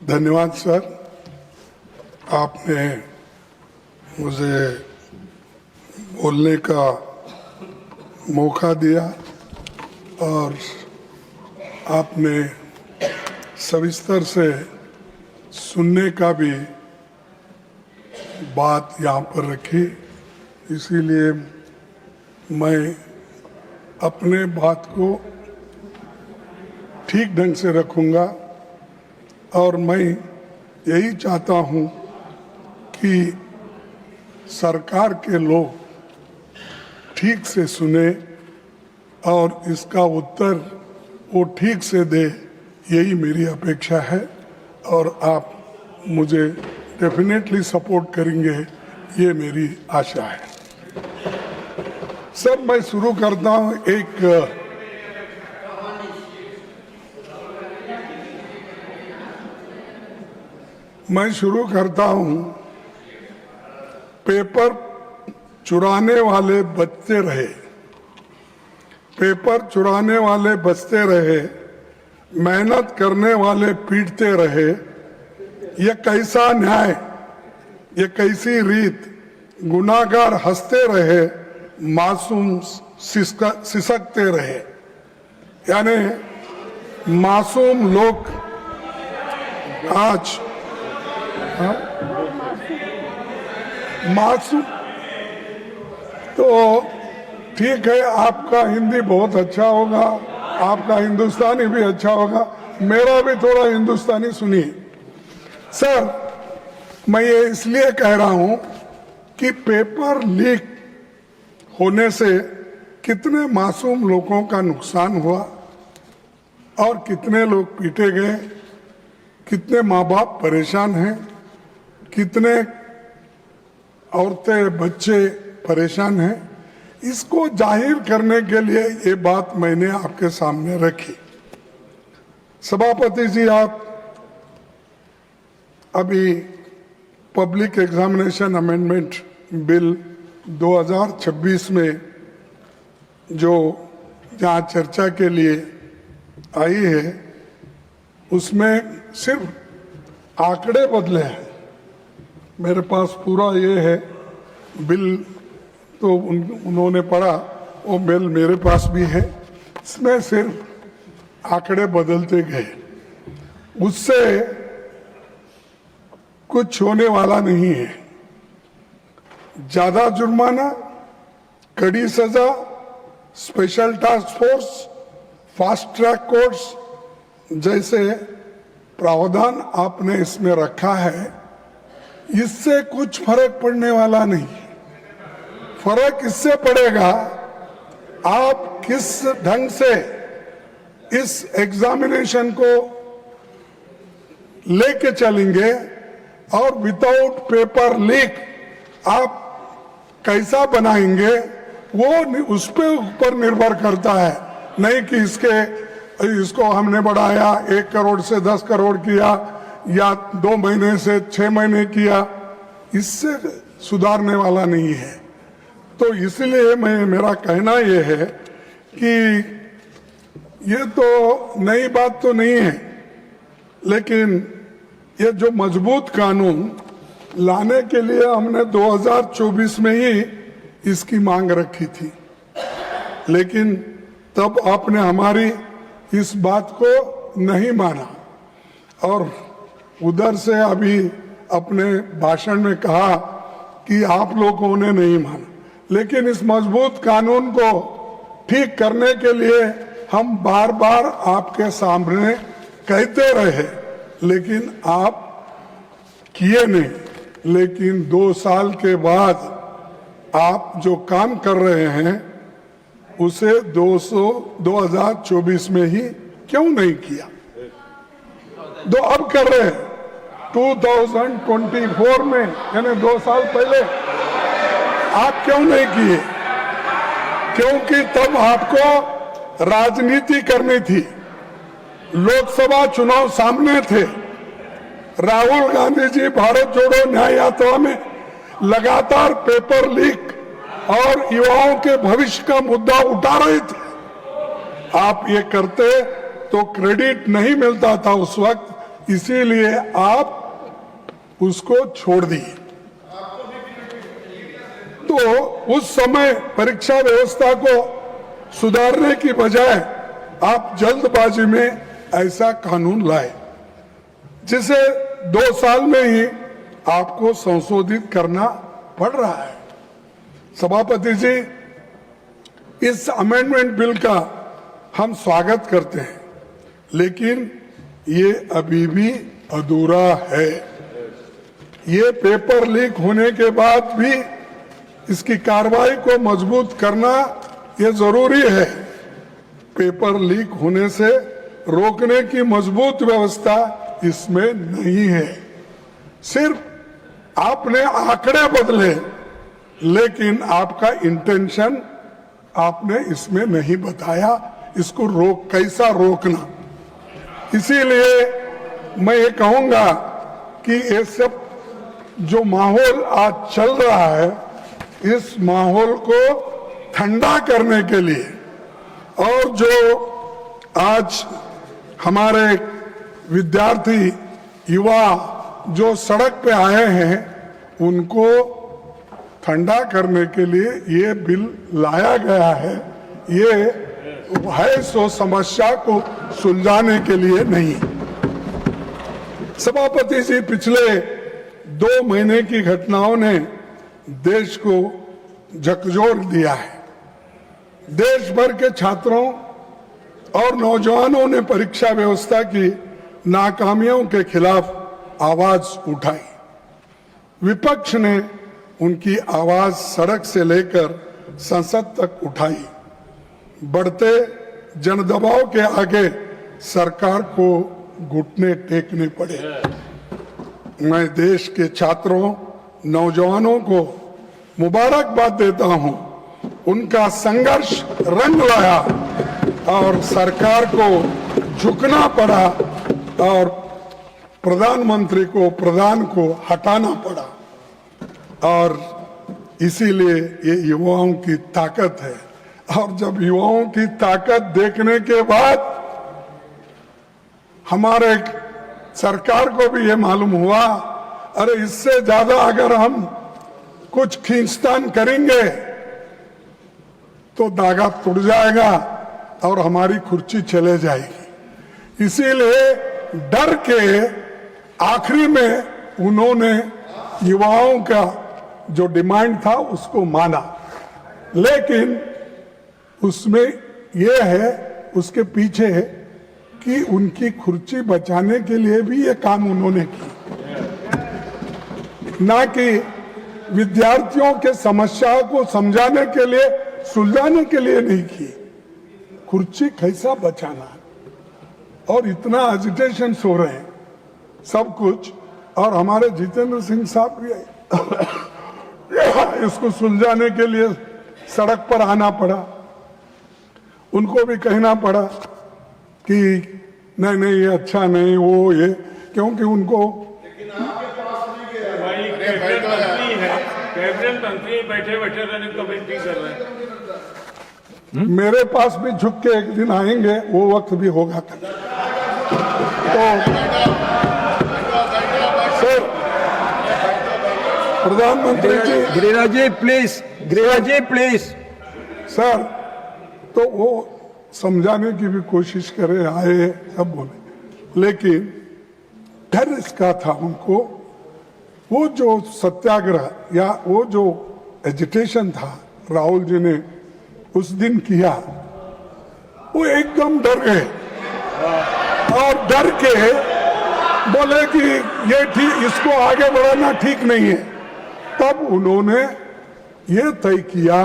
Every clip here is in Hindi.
धन्यवाद सर, आपने मुझे बोलने का मौका दिया और आपने सविस्तर से सुनने का भी बात यहाँ पर रखी। इसीलिए मैं अपने बात को ठीक ढंग से रखूँगा और मैं यही चाहता हूँ कि सरकार के लोग ठीक से सुने और इसका उत्तर वो ठीक से दे, यही मेरी अपेक्षा है और आप मुझे डेफिनेटली सपोर्ट करेंगे, ये मेरी आशा है। सर, मैं शुरू करता हूँ मैं शुरू करता हूँ, पेपर चुराने वाले बचते रहे, पेपर चुराने वाले बचते रहे, मेहनत करने वाले पीटते रहे। ये कैसा न्याय, ये कैसी रीत, गुनाहगार हंसते रहे, मासूम सिसकते रहे। यानी मासूम लोग आज मासूम, तो ठीक है, आपका हिंदी बहुत अच्छा होगा, आपका हिंदुस्तानी भी अच्छा होगा, मेरा भी थोड़ा हिंदुस्तानी सुनिए। सर, मैं ये इसलिए कह रहा हूं कि पेपर लीक होने से कितने मासूम लोगों का नुकसान हुआ और कितने लोग पीटे गए, कितने माँ बाप परेशान हैं, कितने औरतें बच्चे परेशान हैं। इसको जाहिर करने के लिए ये बात मैंने आपके सामने रखी। सभापति जी, आप अभी पब्लिक एग्जामिनेशन अमेंडमेंट बिल 2026 में जो यहाँ चर्चा के लिए आई है, उसमें सिर्फ आंकड़े बदले हैं। मेरे पास पूरा ये है बिल, तो उन्होंने पढ़ा, वो बिल मेरे पास भी है। इसमें सिर्फ आंकड़े बदलते गए, उससे कुछ होने वाला नहीं है। ज्यादा जुर्माना, कड़ी सजा, special task force, fast track courts जैसे प्रावधान आपने इसमें रखा है, इससे कुछ फर्क पड़ने वाला नहीं। फर्क इससे पड़ेगा आप किस ढंग से इस एग्जामिनेशन को लेके चलेंगे और विदाउट पेपर लीक आप कैसा बनाएंगे, वो उस पे ऊपर निर्भर करता है। नहीं कि इसको हमने बढ़ाया 1 करोड़ से 10 करोड़ किया या 2 महीने से 6 महीने किया, इससे सुधारने वाला नहीं है। तो इसलिए मेरा कहना यह है कि ये तो नई बात तो नहीं है, लेकिन ये जो मजबूत कानून लाने के लिए हमने 2024 में ही इसकी मांग रखी थी, लेकिन तब आपने हमारी इस बात को नहीं माना और उधर से अभी अपने भाषण में कहा कि आप लोगों ने नहीं माना। लेकिन इस मजबूत कानून को ठीक करने के लिए हम बार बार आपके सामने कहते रहे, लेकिन आप किए नहीं। लेकिन 2 साल के बाद आप जो काम कर रहे हैं उसे 2024 में ही क्यों नहीं किया? अब कर रहे हैं 2024 में, यानी 2 साल पहले आप क्यों नहीं किए? क्योंकि तब आपको राजनीति करनी थी, लोकसभा चुनाव सामने थे। राहुल गांधी जी भारत जोड़ो न्याय यात्रा में लगातार पेपर लीक और युवाओं के भविष्य का मुद्दा उठा रहे थे। आप ये करते तो क्रेडिट नहीं मिलता था उस वक्त, इसीलिए आप उसको छोड़ दिए। तो उस समय परीक्षा व्यवस्था को सुधारने की बजाय आप जल्दबाजी में ऐसा कानून लाए जिसे 2 साल में ही आपको संशोधित करना पड़ रहा है। सभापति जी, इस अमेंडमेंट बिल का हम स्वागत करते हैं, लेकिन ये अभी भी अधूरा है। ये पेपर लीक होने के बाद भी इसकी कार्रवाई को मजबूत करना ये जरूरी है। पेपर लीक होने से रोकने की मजबूत व्यवस्था इसमें नहीं है। सिर्फ आपने आंकड़े बदले, लेकिन आपका इंटेंशन आपने इसमें नहीं बताया, इसको कैसा रोकना। इसीलिए मैं ये कहूंगा कि ये सब जो माहौल आज चल रहा है, इस माहौल को ठंडा करने के लिए और जो आज हमारे विद्यार्थी युवा जो सड़क पे आए हैं उनको ठंडा करने के लिए ये बिल लाया गया है। ये है सो समस्या को सुलझाने के लिए नहीं। सभापति जी, पिछले 2 महीने की घटनाओं ने देश को झकझोर दिया है। देश भर के छात्रों और नौजवानों ने परीक्षा व्यवस्था की नाकामियों के खिलाफ आवाज उठाई। विपक्ष ने उनकी आवाज सड़क से लेकर संसद तक उठाई। बढ़ते जनदबाव के आगे सरकार को घुटने टेकने पड़े। मैं देश के छात्रों, नौजवानों को मुबारकबाद देता हूं। उनका संघर्ष रंग लाया और सरकार को झुकना पड़ा और प्रधानमंत्री को, प्रधान को हटाना पड़ा। और इसीलिए ये युवाओं की ताकत है। और जब युवाओं की ताकत देखने के बाद हमारे सरकार को भी ये मालूम हुआ, अरे इससे ज्यादा अगर हम कुछ खींचतान करेंगे तो धागा टूट जाएगा और हमारी कुर्सी चले जाएगी। इसीलिए डर के आखिरी में उन्होंने युवाओं का जो डिमांड था उसको माना, लेकिन उसमें यह है, उसके पीछे कि उनकी कुर्सी बचाने के लिए भी ये काम उन्होंने की, ना कि विद्यार्थियों के समस्याओं को समझाने के लिए, सुलझाने के लिए नहीं की। कुर्सी कैसा बचाना, और इतना एजिटेशन हो रहे हैं सब कुछ। और हमारे जितेंद्र सिंह साहब भी इसको सुलझाने के लिए सड़क पर आना पड़ा। उनको भी कहना पड़ा कि नहीं नहीं ये अच्छा नहीं, वो ये, क्योंकि उनको कैबिनेट मंत्री बैठे बैठे रहने का बेनती कर रहे हैं। मेरे पास भी झुक के एक दिन आएंगे, वो वक्त भी होगा। तो सर, प्रधानमंत्री ji, Giriraj ji please, Giriraj ji please. Sir, तो वो समझाने की भी कोशिश करे, आए सब बोले, लेकिन डर इसका था उनको। वो जो सत्याग्रह या वो जो एजिटेशन था राहुल जी ने उस दिन किया, वो एकदम डर गए और डर के बोले कि ये ठीक, इसको आगे बढ़ाना ठीक नहीं है। तब उन्होंने ये तय किया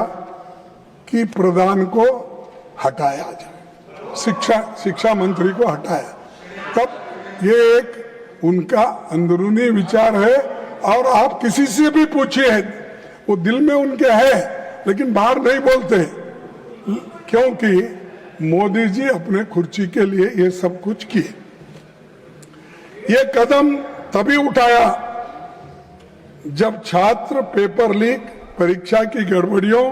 कि प्रधान को हटाया जाए, शिक्षा मंत्री को हटाया। तब ये एक उनका अंदरूनी विचार है, और आप किसी से भी पूछिए, वो दिल में उनके है लेकिन बाहर नहीं बोलते, क्योंकि मोदी जी अपने कुर्सी के लिए ये सब कुछ किए। ये कदम तभी उठाया जब छात्र पेपर लीक, परीक्षा की गड़बड़ियों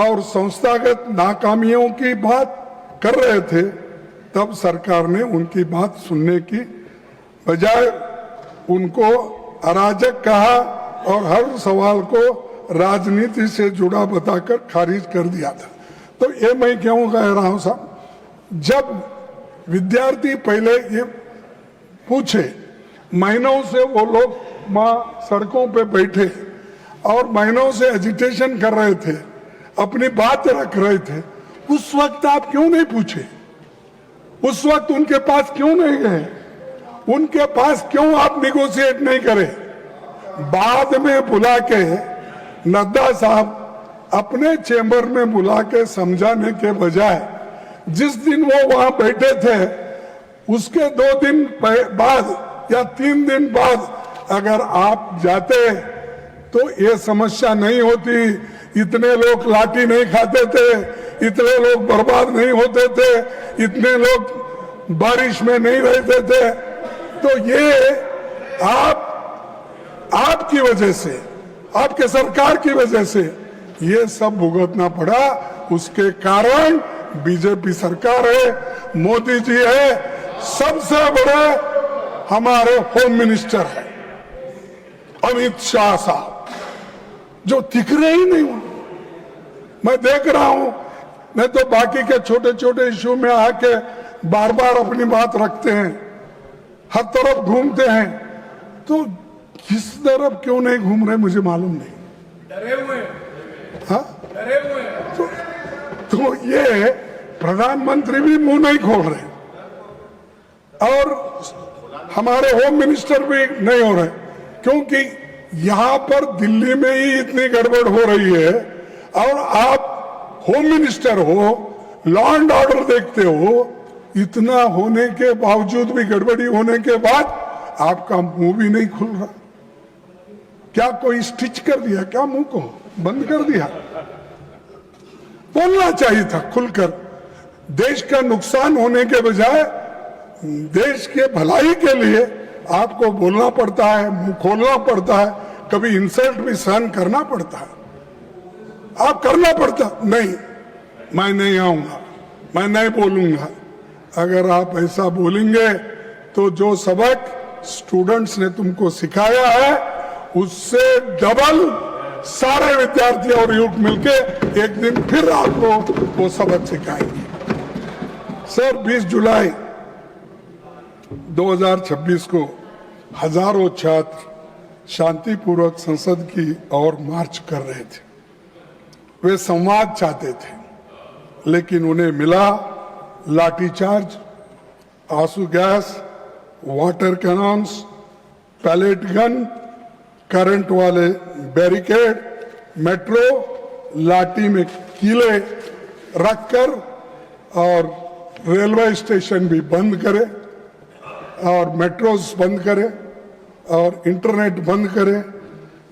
और संस्थागत नाकामियों की बात कर रहे थे। तब सरकार ने उनकी बात सुनने की बजाय उनको अराजक कहा और हर सवाल को राजनीति से जुड़ा बताकर खारिज कर दिया था। तो ये मैं क्यों कह रहा हूं साहब, जब विद्यार्थी पहले ये पूछे, महीनों से वो लोग वहां सड़कों पे बैठे और महीनों से एजिटेशन कर रहे थे, अपनी बात रख रहे थे, उस वक्त आप क्यों नहीं पूछे? उस वक्त उनके पास क्यों नहीं गए? उनके पास क्यों आप निगोशिएट नहीं करे? बाद में बुला के नड्डा साहब अपने चेंबर में बुला के समझाने के बजाय जिस दिन वो वहां बैठे थे उसके 2 दिन बाद या 3 दिन बाद अगर आप जाते तो ये समस्या नहीं होती, इतने लोग लाठी नहीं खाते थे, इतने लोग बर्बाद नहीं होते थे, इतने लोग बारिश में नहीं रहते थे। तो ये आपकी वजह से, आपके सरकार की वजह से ये सब भुगतना पड़ा। उसके कारण बीजेपी सरकार है, मोदी जी है, सबसे बड़े हमारे होम मिनिस्टर है अमित शाह साहब, जो दिख रहे ही नहीं। मैं देख रहा हूं, नहीं तो बाकी के छोटे छोटे इश्यू में आके बार बार अपनी बात रखते हैं, हर तरफ घूमते हैं। तो किस तरफ क्यों नहीं घूम रहे मुझे मालूम नहीं। डरे हुए, हाँ, डरे हुए। तो ये प्रधानमंत्री भी मुंह नहीं खोल रहे और हमारे होम मिनिस्टर भी नहीं हो रहे, क्योंकि यहां पर दिल्ली में ही इतनी गड़बड़ हो रही है और आप होम मिनिस्टर हो, लॉ एंड ऑर्डर देखते हो, इतना होने के बावजूद भी, गड़बड़ी होने के बाद आपका मुंह भी नहीं खुल रहा। क्या कोई स्टिच कर दिया क्या? मुंह को बंद कर दिया? बोलना चाहिए था खुलकर। देश का नुकसान होने के बजाय देश के भलाई के लिए आपको बोलना पड़ता है, मुंह खोलना पड़ता है, कभी इंसल्ट भी सहन करना पड़ता है। आप करना पड़ता नहीं, मैं नहीं आऊंगा, मैं नहीं बोलूंगा। अगर आप ऐसा बोलेंगे तो जो सबक स्टूडेंट्स ने तुमको सिखाया है उससे डबल सारे विद्यार्थी और युवक मिलके एक दिन फिर आपको वो सबक सिखाएंगे। सर, 20 जुलाई 2026 को हजारों छात्र शांतिपूर्वक संसद की ओर मार्च कर रहे थे। वे संवाद चाहते थे, लेकिन उन्हें मिला लाठीचार्ज, आंसू gas, water cannons, pellet gun, current वाले बैरिकेड, मेट्रो लाठी में कीले रखकर और रेलवे स्टेशन भी बंद करे और मेट्रोस बंद करे और इंटरनेट बंद करे।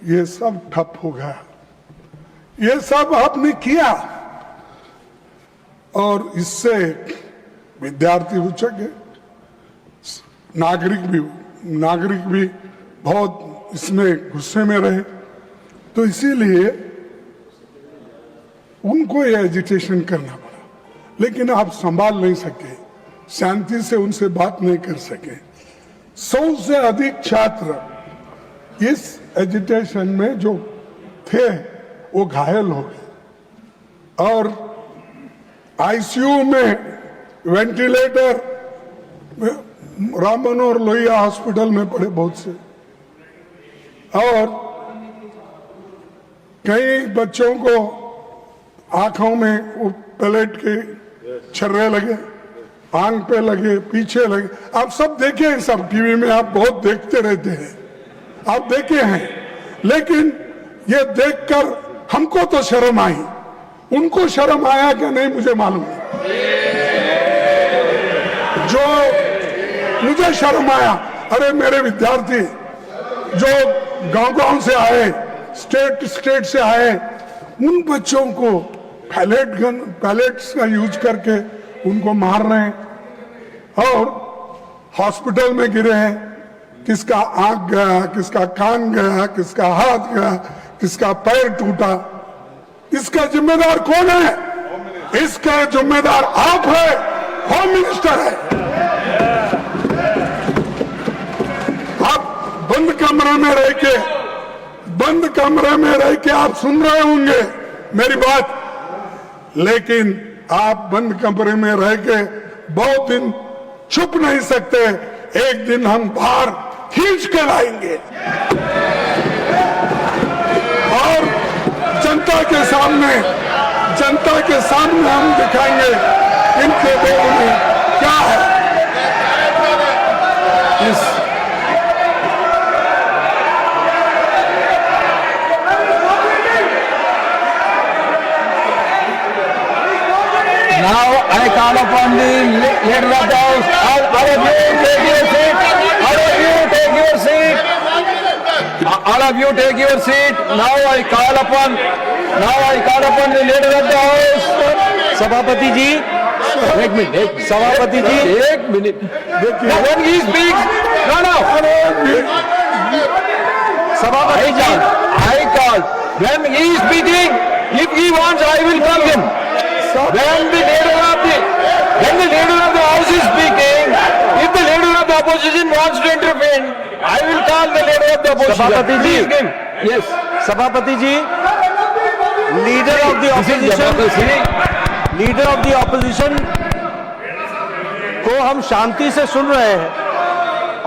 ये सब ठप हो गया। ये सब आपने किया और इससे विद्यार्थी उचक गए, नागरिक भी बहुत इसमें गुस्से में रहे। तो इसीलिए उनको ये एजिटेशन करना पड़ा, लेकिन आप संभाल नहीं सके, शांति से उनसे बात नहीं कर सके। 100 से अधिक छात्र इस एजिटेशन में जो थे वो घायल हो गए और आईसीयू में वेंटिलेटर राम मनोहर लोहिया हॉस्पिटल में पड़े बहुत से, और कई बच्चों को आंखों में वो पैलेट के छर्रे लगे, आंख पे लगे, पीछे लगे। आप सब देखे हैं, सब टीवी में आप बहुत देखते रहते हैं, आप देखे हैं। लेकिन ये देखकर हमको तो शर्म आई, उनको शर्म आया क्या नहीं मुझे मालूम नहीं। जो मुझे शर्म आया, अरे मेरे विद्यार्थी जो गांव से आए, स्टेट से आए, उन बच्चों को पैलेट्स का यूज करके उनको मार रहे हैं और हॉस्पिटल में गिरे हैं। किसका आंख गया, किसका कान गया, किसका हाथ गया, किसका पैर टूटा। इसका जिम्मेदार कौन है? इसका जिम्मेदार आप है, होम मिनिस्टर है। कमरे में रह के आप सुन रहे होंगे मेरी बात, लेकिन आप बंद कमरे में रह के बहुत दिन छुप नहीं सकते। एक दिन हम बाहर खींच के लाएंगे और जनता के सामने हम दिखाएंगे इनके लोगों में क्या है। Now I call upon the leader of the house. All of you take your seat. All of you take your seat. All of you take your seat. Now I call upon the leader of the house. सभापति जी, एक मिनट, सभापति जी, एक minute. When he speaks, no. सभापति जी, I call. When he is speaking, if he wants, I will call him. When the leader of the house is speaking, if the leader of the opposition wants to intervene, I will call the leader of the opposition. सभापति जी, yes, सभापति जी, लीडर ऑफ द ऑपोजिशन को हम शांति से सुन रहे हैं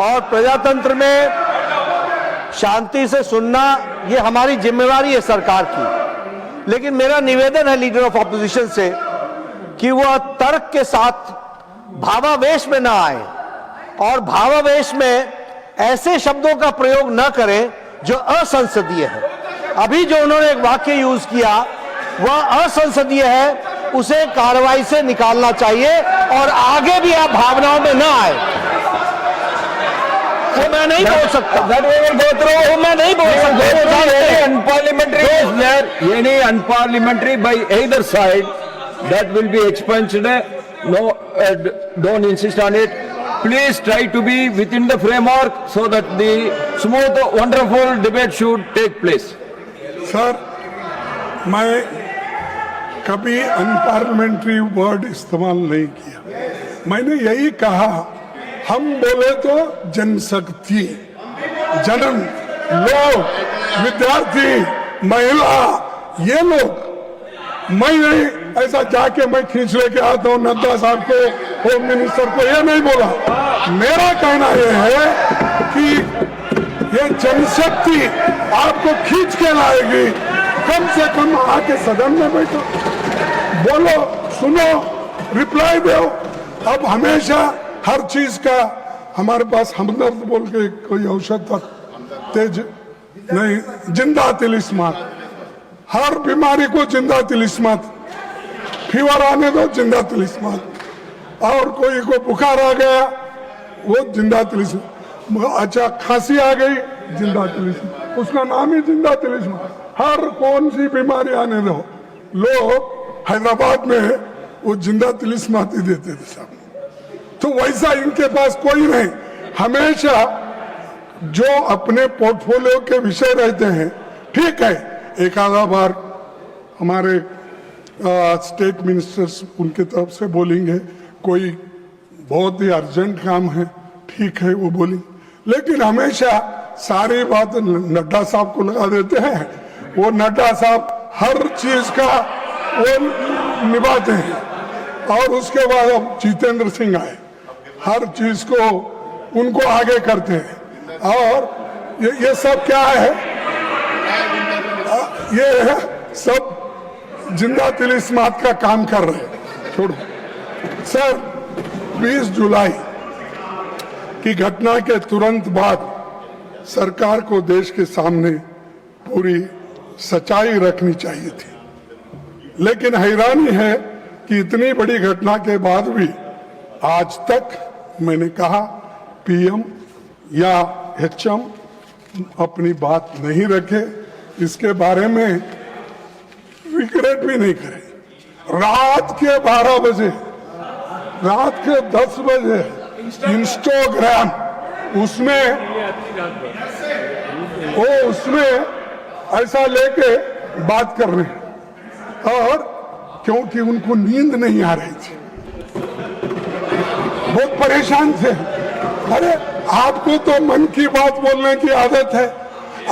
और प्रजातंत्र में शांति से सुनना ये हमारी जिम्मेवारी है सरकार की। लेकिन मेरा निवेदन है लीडर ऑफ ऑपोजिशन से कि वह तर्क के साथ भावावेश में ना आए और भावावेश में ऐसे शब्दों का प्रयोग न करें जो असंसदीय है। अभी जो उन्होंने एक वाक्य यूज किया वह असंसदीय है, उसे कार्रवाई से निकालना चाहिए और आगे भी आप भावनाओं में ना आए। वो मैं नहीं बोल सकता, मैं नहीं बोल सकता। Any unparliamentary by either side that will be expunged. No, don't insist on it. Please try to be within the framework so that the smooth, wonderful debate should take place. Sir, मैं कभी अनपार्लियामेंट्री वर्ड इस्तेमाल नहीं किया। मैंने यही कहा, हम बोले तो जनशक्ति, जनन, लोग, विद्यार्थी, महिला, ये लोग, मैं नहीं ऐसा जाके मैं खींच लेके आता हूँ नड्डा साहब को, होम मिनिस्टर को, ये नहीं बोला। मेरा कहना ये है कि ये जनशक्ति आपको खींच के लाएगी। कम से कम आके सदन में बैठो, बोलो, सुनो, रिप्लाई दो। अब हमेशा हर चीज का हमारे पास हमदर्द बोल के कोई औषध था, तेज नहीं, जिंदा तिलिस्मात, हर बीमारी को जिंदा तिलिस्मात, फीवर आने दो जिंदा तिलिस्मात, और कोई को बुखार आ गया वो जिंदा तिलिस्मात, अच्छा खांसी आ गई जिंदा तिलिस्मात, उसका नाम ही जिंदा तिलिस्मात। हर कौन सी बीमारी आने दो, लोग हैदराबाद में वो जिंदा तिलिस्मात ही देते थे साहब। तो वैसा इनके पास कोई नहीं, हमेशा जो अपने पोर्टफोलियो के विषय रहते हैं, ठीक है, एक आधा बार हमारे स्टेट मिनिस्टर्स उनके तरफ से बोलेंगे, कोई बहुत ही अर्जेंट काम है, ठीक है वो बोलेंगे, लेकिन हमेशा सारी बात नड्डा साहब को लगा देते हैं। वो नड्डा साहब हर चीज का वो निभाते हैं। और उसके बाद अब जितेंद्र सिंह आए, हर चीज को उनको आगे करते हैं। और ये सब क्या है, ये सब जिंदा तिलिस्मात का काम कर रहे हैं। छोड़ो सर, 20 जुलाई की घटना के तुरंत बाद सरकार को देश के सामने पूरी सच्चाई रखनी चाहिए थी, लेकिन हैरानी है कि इतनी बड़ी घटना के बाद भी आज तक मैंने कहा पीएम या एचएम अपनी बात नहीं रखे, इसके बारे में रिग्रेट भी नहीं करे। रात के 12 बजे, रात के 10 बजे इंस्टाग्राम उसमें ऐसा लेके बात कर रहे हैं, और क्योंकि उनको नींद नहीं आ रही थी, बहुत परेशान थे। अरे आपको तो मन की बात बोलने की आदत है,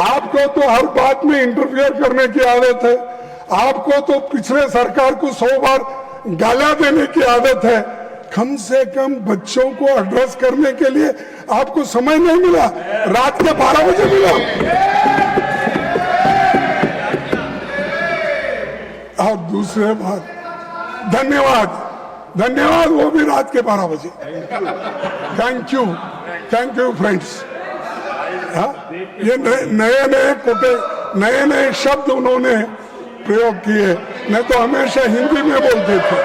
आपको तो हर बात में इंटरफियर करने की आदत है, आपको तो पिछले सरकार को 100 बार गालियां देने की आदत है। कम से कम बच्चों को एड्रेस करने के लिए आपको समय नहीं मिला, रात के 12 बजे मिला। और दूसरे बात, धन्यवाद, वो भी रात के 12 बजे। Thank you friends. ये नए शब्द उन्होंने प्रयोग किए, नहीं तो हमेशा हिंदी में बोलते थे।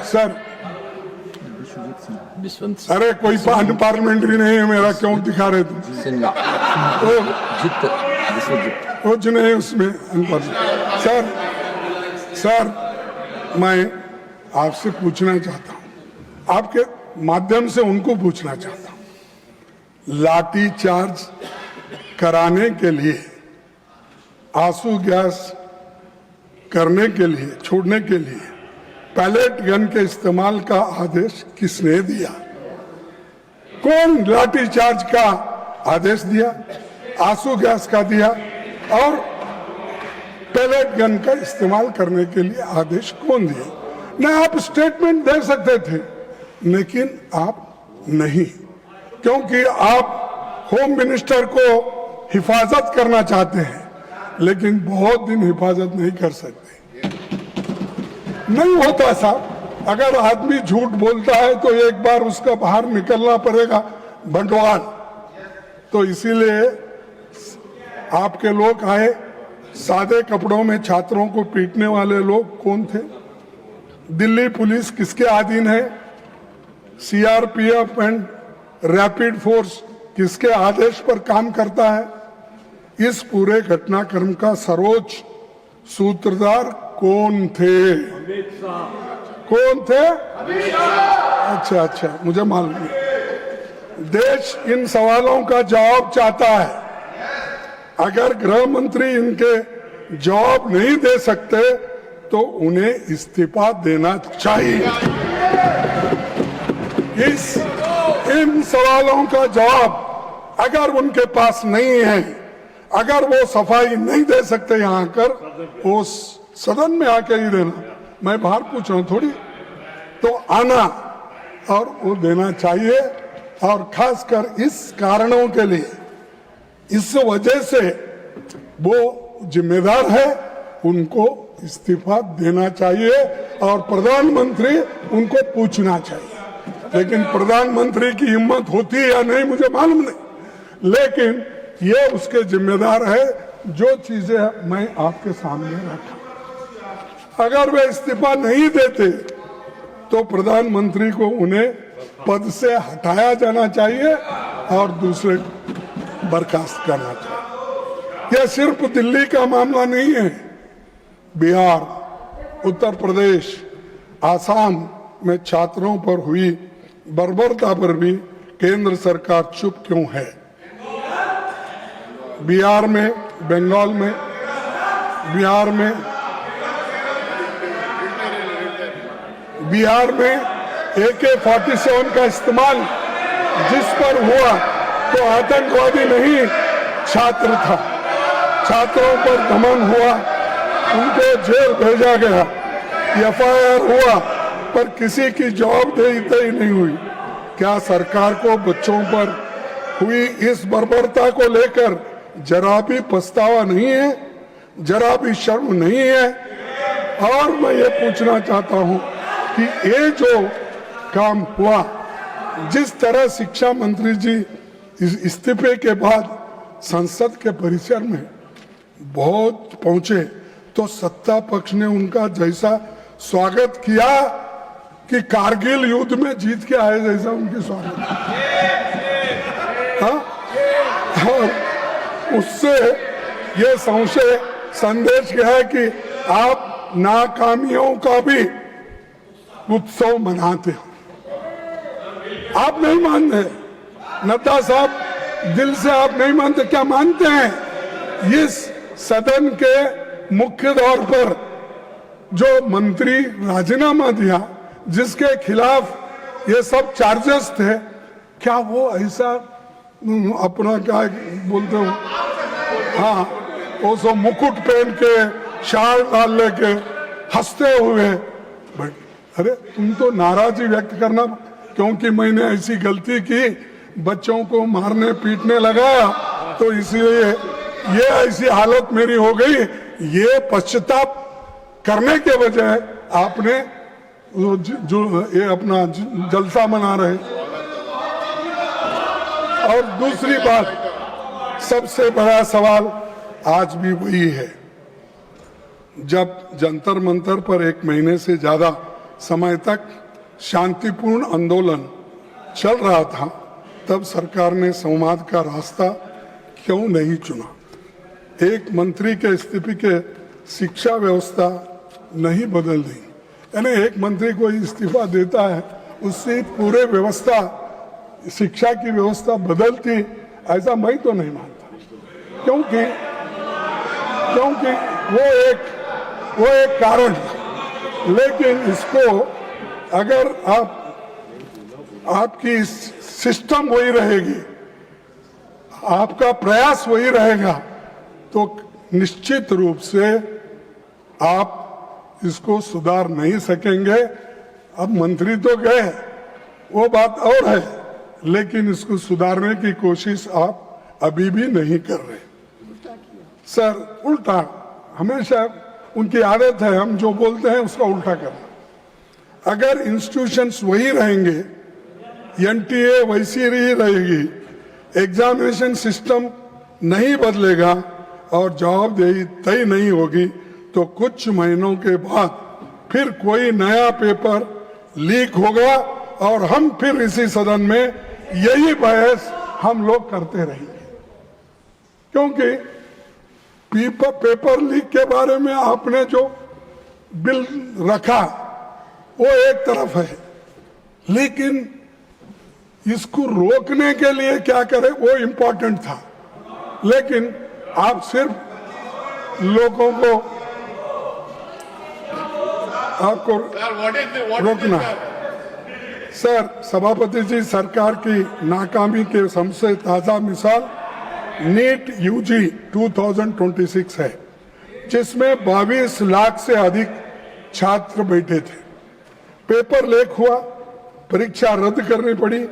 सर अरे कोई पार्लियामेंट्री नहीं है मेरा, क्यों दिखा रहे तुम? कुछ नहीं उसमें। सर मैं आपसे पूछना चाहता हूं, आपके माध्यम से उनको पूछना चाहता हूं, लाठी चार्ज कराने के लिए, आंसू गैस करने के लिए, छोड़ने के लिए पैलेट गन के इस्तेमाल का आदेश किसने दिया? कौन लाठी चार्ज का आदेश दिया, आंसू गैस का दिया और पैलेट गन का इस्तेमाल करने के लिए आदेश कौन दिया? न आप स्टेटमेंट दे सकते थे, लेकिन आप नहीं, क्योंकि आप होम मिनिस्टर को हिफाजत करना चाहते हैं, लेकिन बहुत दिन हिफाजत नहीं कर सकते। नहीं होता साहब, अगर आदमी झूठ बोलता है तो एक बार उसका बाहर निकलना पड़ेगा बंटवाल। तो इसीलिए आपके लोग आए, सादे कपड़ों में छात्रों को पीटने वाले लोग कौन थे? दिल्ली पुलिस किसके अधीन है? सीआरपीएफ एंड रैपिड फोर्स किसके आदेश पर काम करता है? इस पूरे घटनाक्रम का सर्वोच्च सूत्रधार कौन थे? कौन थे? अच्छा, मुझे मालूम नहीं। देश इन सवालों का जवाब चाहता है। अगर गृह मंत्री इनके जवाब नहीं दे सकते तो उन्हें इस्तीफा देना चाहिए। इन सवालों का जवाब अगर उनके पास नहीं है, अगर वो सफाई नहीं दे सकते यहाँ आकर, वो सदन में आके ही देना, मैं बाहर पूछ रहा हूँ थोड़ी, तो आना और वो देना चाहिए। और खासकर इस कारणों के लिए, इस वजह से वो जिम्मेदार है, उनको इस्तीफा देना चाहिए और प्रधानमंत्री उनको पूछना चाहिए। लेकिन प्रधानमंत्री की हिम्मत होती है या नहीं मुझे मालूम नहीं, लेकिन ये उसके जिम्मेदार है। जो चीजें मैं आपके सामने रखा, अगर वे इस्तीफा नहीं देते तो प्रधानमंत्री को उन्हें पद से हटाया जाना चाहिए और दूसरे बर्खास्त करना चाहिए। यह सिर्फ दिल्ली का मामला नहीं है, बिहार, उत्तर प्रदेश, आसाम में छात्रों पर हुई बर्बरता पर भी केंद्र सरकार चुप क्यों है? बिहार में, बंगाल में, बिहार में AK-47 का इस्तेमाल जिस पर हुआ तो आतंकवादी नहीं, छात्र था। छात्रों पर दमन हुआ, उनको जेल भेजा गया, FIR हुआ, पर किसी की जवाबदेही नहीं हुई। क्या सरकार को बच्चों पर हुई इस बर्बरता को लेकर जरा भी पछतावा नहीं है, जरा भी शर्म नहीं है? और मैं ये पूछना चाहता हूं कि ये जो काम हुआ, जिस तरह शिक्षा मंत्री जी इस्तीफे के बाद संसद के परिसर में बहुत पहुंचे, तो सत्ता पक्ष ने उनका जैसा स्वागत किया कि कारगिल युद्ध में जीत के आए जैसा उनकी स्वागत। और उससे ये संदेश क्या है कि आप नाकामियों का भी उत्सव मनाते हो। आप नहीं मानते, नड्डा साहब, दिल से आप नहीं मानते, क्या मानते हैं? इस सदन के मुख्य दौर पर जो मंत्री राजीनामा दिया, जिसके खिलाफ ये सब चार्जेस थे, क्या वो ऐसा अपना क्या बोलते हो, हाँ, वो सब मुकुट पहन के शाल डाल लेके हंसते हुए, अरे तुम तो नाराजगी व्यक्त करना क्योंकि मैंने ऐसी गलती की, बच्चों को मारने पीटने लगा, तो इसलिए ये ऐसी हालत मेरी हो गई, ये पश्चाताप करने के बजाय आपने जो ये अपना जलसा मना रहे। और दूसरी बात, सबसे बड़ा सवाल आज भी वही है, जब जंतर मंतर पर 1 महीने से ज्यादा समय तक शांतिपूर्ण आंदोलन चल रहा था, तब सरकार ने संवाद का रास्ता क्यों नहीं चुना? एक मंत्री के इस्तीफे के शिक्षा व्यवस्था नहीं बदल दी, यानी एक मंत्री को इस्तीफा देता है, उससे पूरे व्यवस्था, शिक्षा की व्यवस्था बदलती, ऐसा मैं तो नहीं मानता, क्योंकि वो एक कारण। लेकिन इसको अगर आपकी सिस्टम वही रहेगी, आपका प्रयास वही रहेगा, तो निश्चित रूप से आप इसको सुधार नहीं सकेंगे। अब मंत्री तो गए, वो बात और है, लेकिन इसको सुधारने की कोशिश आप अभी भी नहीं कर रहे। सर, उल्टा हमेशा उनकी आदत है, हम जो बोलते हैं उसका उल्टा करना। अगर इंस्टीट्यूशंस वही रहेंगे, एनटीए वैसी ही रहेगी, एग्जामिनेशन सिस्टम नहीं बदलेगा और जवाबदेही तय नहीं होगी, तो कुछ महीनों के बाद फिर कोई नया पेपर लीक होगा और हम फिर इसी सदन में यही बहस हम लोग करते रहेंगे। क्योंकि पेपर लीक के बारे में आपने जो बिल रखा वो एक तरफ है, लेकिन इसको रोकने के लिए क्या करें वो इम्पोर्टेंट था। लेकिन आप सिर्फ लोगों को आपको रोकना। सर, सभापति जी, सरकार की नाकामी के सबसे ताजा मिसाल नीट यूजी 2026 है, जिसमें 22 लाख से अधिक छात्र बैठे थे। पेपर लीक हुआ, परीक्षा रद्द करनी पड़ी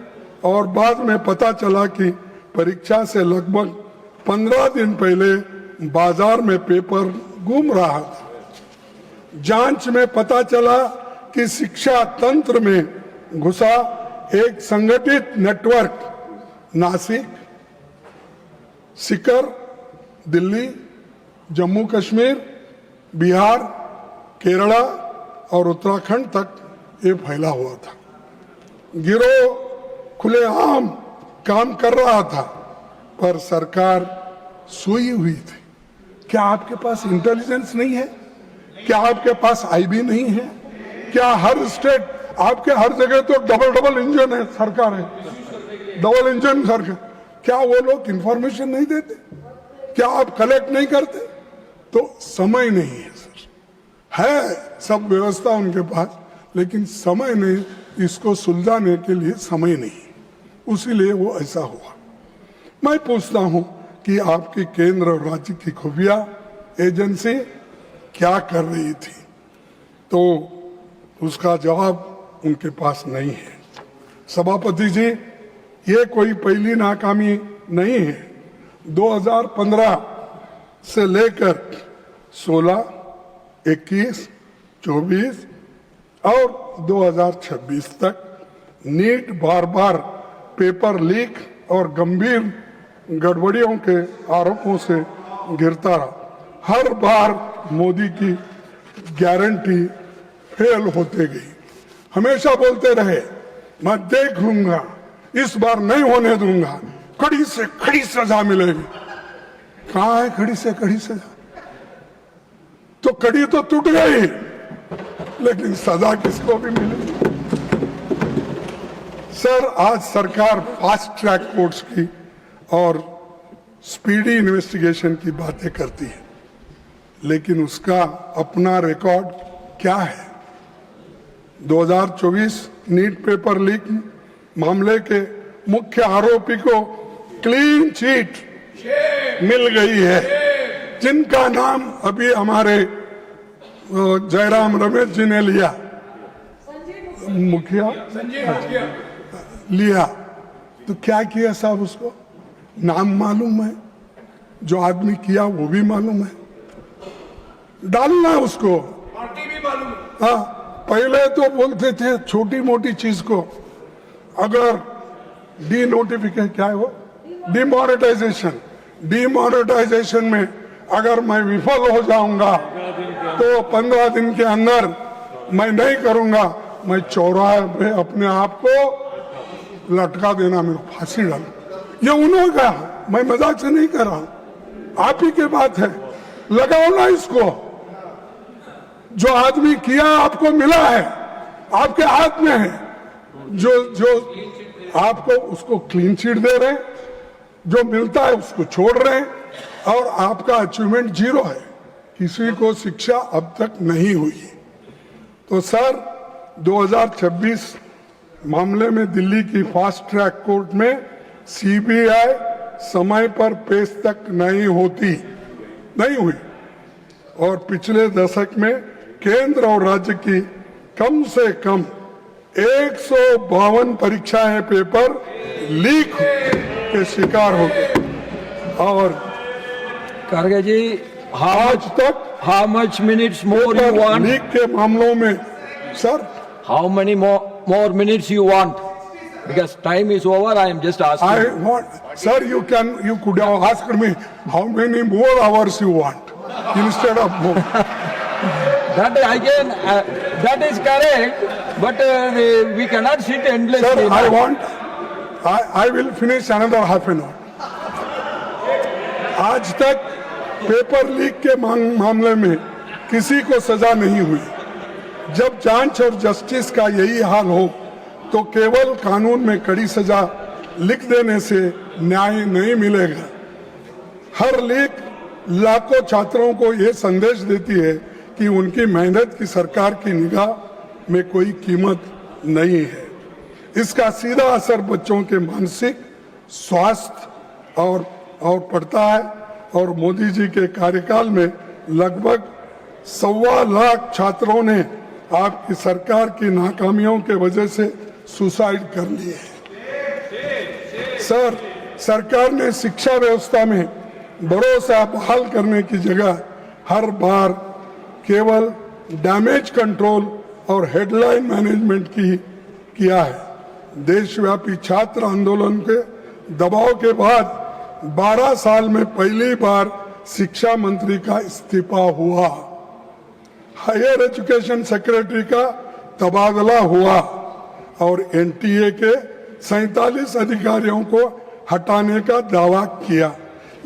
और बाद में पता चला कि परीक्षा से लगभग 15 दिन पहले बाजार में पेपर गुम रहा था। जांच में पता चला कि शिक्षा तंत्र में घुसा एक संगठित नेटवर्क नासिक, सीकर, दिल्ली, जम्मू कश्मीर, बिहार, केरला और उत्तराखंड तक ये फैला हुआ था। गिरोह खुलेआम काम कर रहा था, पर सरकार सोई हुई थी। क्या आपके पास इंटेलिजेंस नहीं है? क्या आपके पास आईबी नहीं है? क्या हर स्टेट, आपके हर जगह तो डबल इंजन है, सरकार है, डबल इंजन सरकार, क्या वो लोग इंफॉर्मेशन नहीं देते? क्या आप कलेक्ट नहीं करते? तो समय नहीं है सर, है सब व्यवस्था उनके पास, लेकिन समय नहीं, इसको सुलझाने के लिए समय नहीं, उसीलिए वो ऐसा हुआ। मैं पूछता हूं कि आपकी केंद्र और राज्य की खुफिया एजेंसी क्या कर रही थी, तो उसका जवाब उनके पास नहीं है। सभापति जी, ये कोई पहली नाकामी नहीं है। 2015 से लेकर 16, 21, 24 और 2026 तक नीट बार बार पेपर लीक और गंभीर गड़बड़ियों के आरोपों से घिरता रहा। हर बार मोदी की गारंटी फेल होते गई। हमेशा बोलते रहे, मैं देख लूंगा, इस बार नहीं होने दूंगा, कड़ी से कड़ी सजा मिलेगी। कहां है कड़ी से कड़ी सजा? तो कड़ी तो टूट गई, लेकिन सजा किसको भी मिलेगी? सर, आज सरकार फास्ट ट्रैक कोर्ट्स की और स्पीडी इन्वेस्टिगेशन की बातें करती है, लेकिन उसका अपना रिकॉर्ड क्या है? 2024 नीट पेपर लीक मामले के मुख्य आरोपी को क्लीन चिट मिल गई है, जिनका नाम अभी हमारे जयराम रमेश जी ने लिया, मुखिया लिया। तो क्या किया साहब? उसको नाम मालूम है, जो आदमी किया वो भी मालूम है, डालना है उसको, पार्टी भी मालूम है। हाँ, पहले तो बोलते थे छोटी मोटी चीज को अगर डी नोटिफिकेशन, क्या है वो, डिमोनेटाइजेशन में अगर मैं विफल हो जाऊंगा तो 15 दिन के अंदर मैं नहीं करूंगा, मैं चौराहे पे अपने आप को लटका देना, मेरे फांसी डाल। ये उन्होंने कहा, मैं मजाक से नहीं कर रहा हूं, आप ही के बात है, लगाओ ना इसको। जो आदमी किया आपको मिला है, आपके हाथ में है, जो आपको उसको क्लीन चिट दे रहे हैं, जो मिलता है उसको छोड़ रहे हैं, और आपका अचीवमेंट 0 है, किसी को शिक्षा अब तक नहीं हुई। तो सर 2026 मामले में दिल्ली की फास्ट ट्रैक कोर्ट में सीबीआई समय पर पेश तक नहीं हुई, और पिछले दशक में केंद्र और राज्य की कम से कम 152 परीक्षाएं पेपर लीक के शिकार हो गए। और खड़गे जी, आज तक how much minutes more you want? Leak के मामलों में sir How many more minutes you want? Because time is over. I am just asking. I want, sir, you could have asked me how many more hours you want instead of more. That again, that is correct. But we cannot sit endlessly. Sir, I will finish another half an hour. आज तक पेपर लीक के मामले में किसी को सजा नहीं हुई। जब जांच और जस्टिस का यही हाल हो तो केवल कानून में कड़ी सजा लिख देने से न्याय नहीं मिलेगा। हर लीक लाखों छात्रों को यह संदेश देती है कि उनकी मेहनत की सरकार की निगाह में कोई कीमत नहीं है। इसका सीधा असर बच्चों के मानसिक स्वास्थ्य और पड़ता है, और मोदी जी के कार्यकाल में लगभग 1.25 लाख छात्रों ने आपकी सरकार की नाकामियों के वजह से सुसाइड कर लिए हैं। सर, सरकार ने शिक्षा व्यवस्था में भरोसा बहाल करने की जगह हर बार केवल डैमेज कंट्रोल और हेडलाइन मैनेजमेंट किया है। देशव्यापी छात्र आंदोलन के दबाव के बाद 12 साल में पहली बार शिक्षा मंत्री का इस्तीफा हुआ, हायर एजुकेशन सेक्रेटरी का तबादला हुआ, और एनटीए के 47 अधिकारियों को हटाने का दावा किया।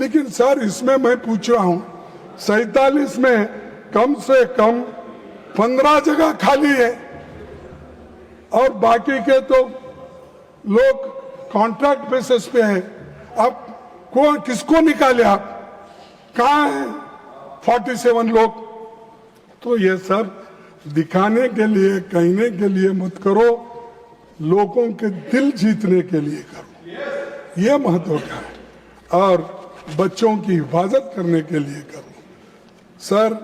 लेकिन सर, इसमें मैं पूछ रहा हूं, 47 में कम से कम 15 जगह खाली है, और बाकी के तो लोग कॉन्ट्रैक्ट बेसिस पे हैं। अब कौन किसको निकाले? आप कहाँ हैं 47 लोग? तो ये सब दिखाने के लिए, कहने के लिए मत करो, लोगों के दिल जीतने के लिए करो, ये महत्व का है, और बच्चों की हिफाजत करने के लिए करो। सर,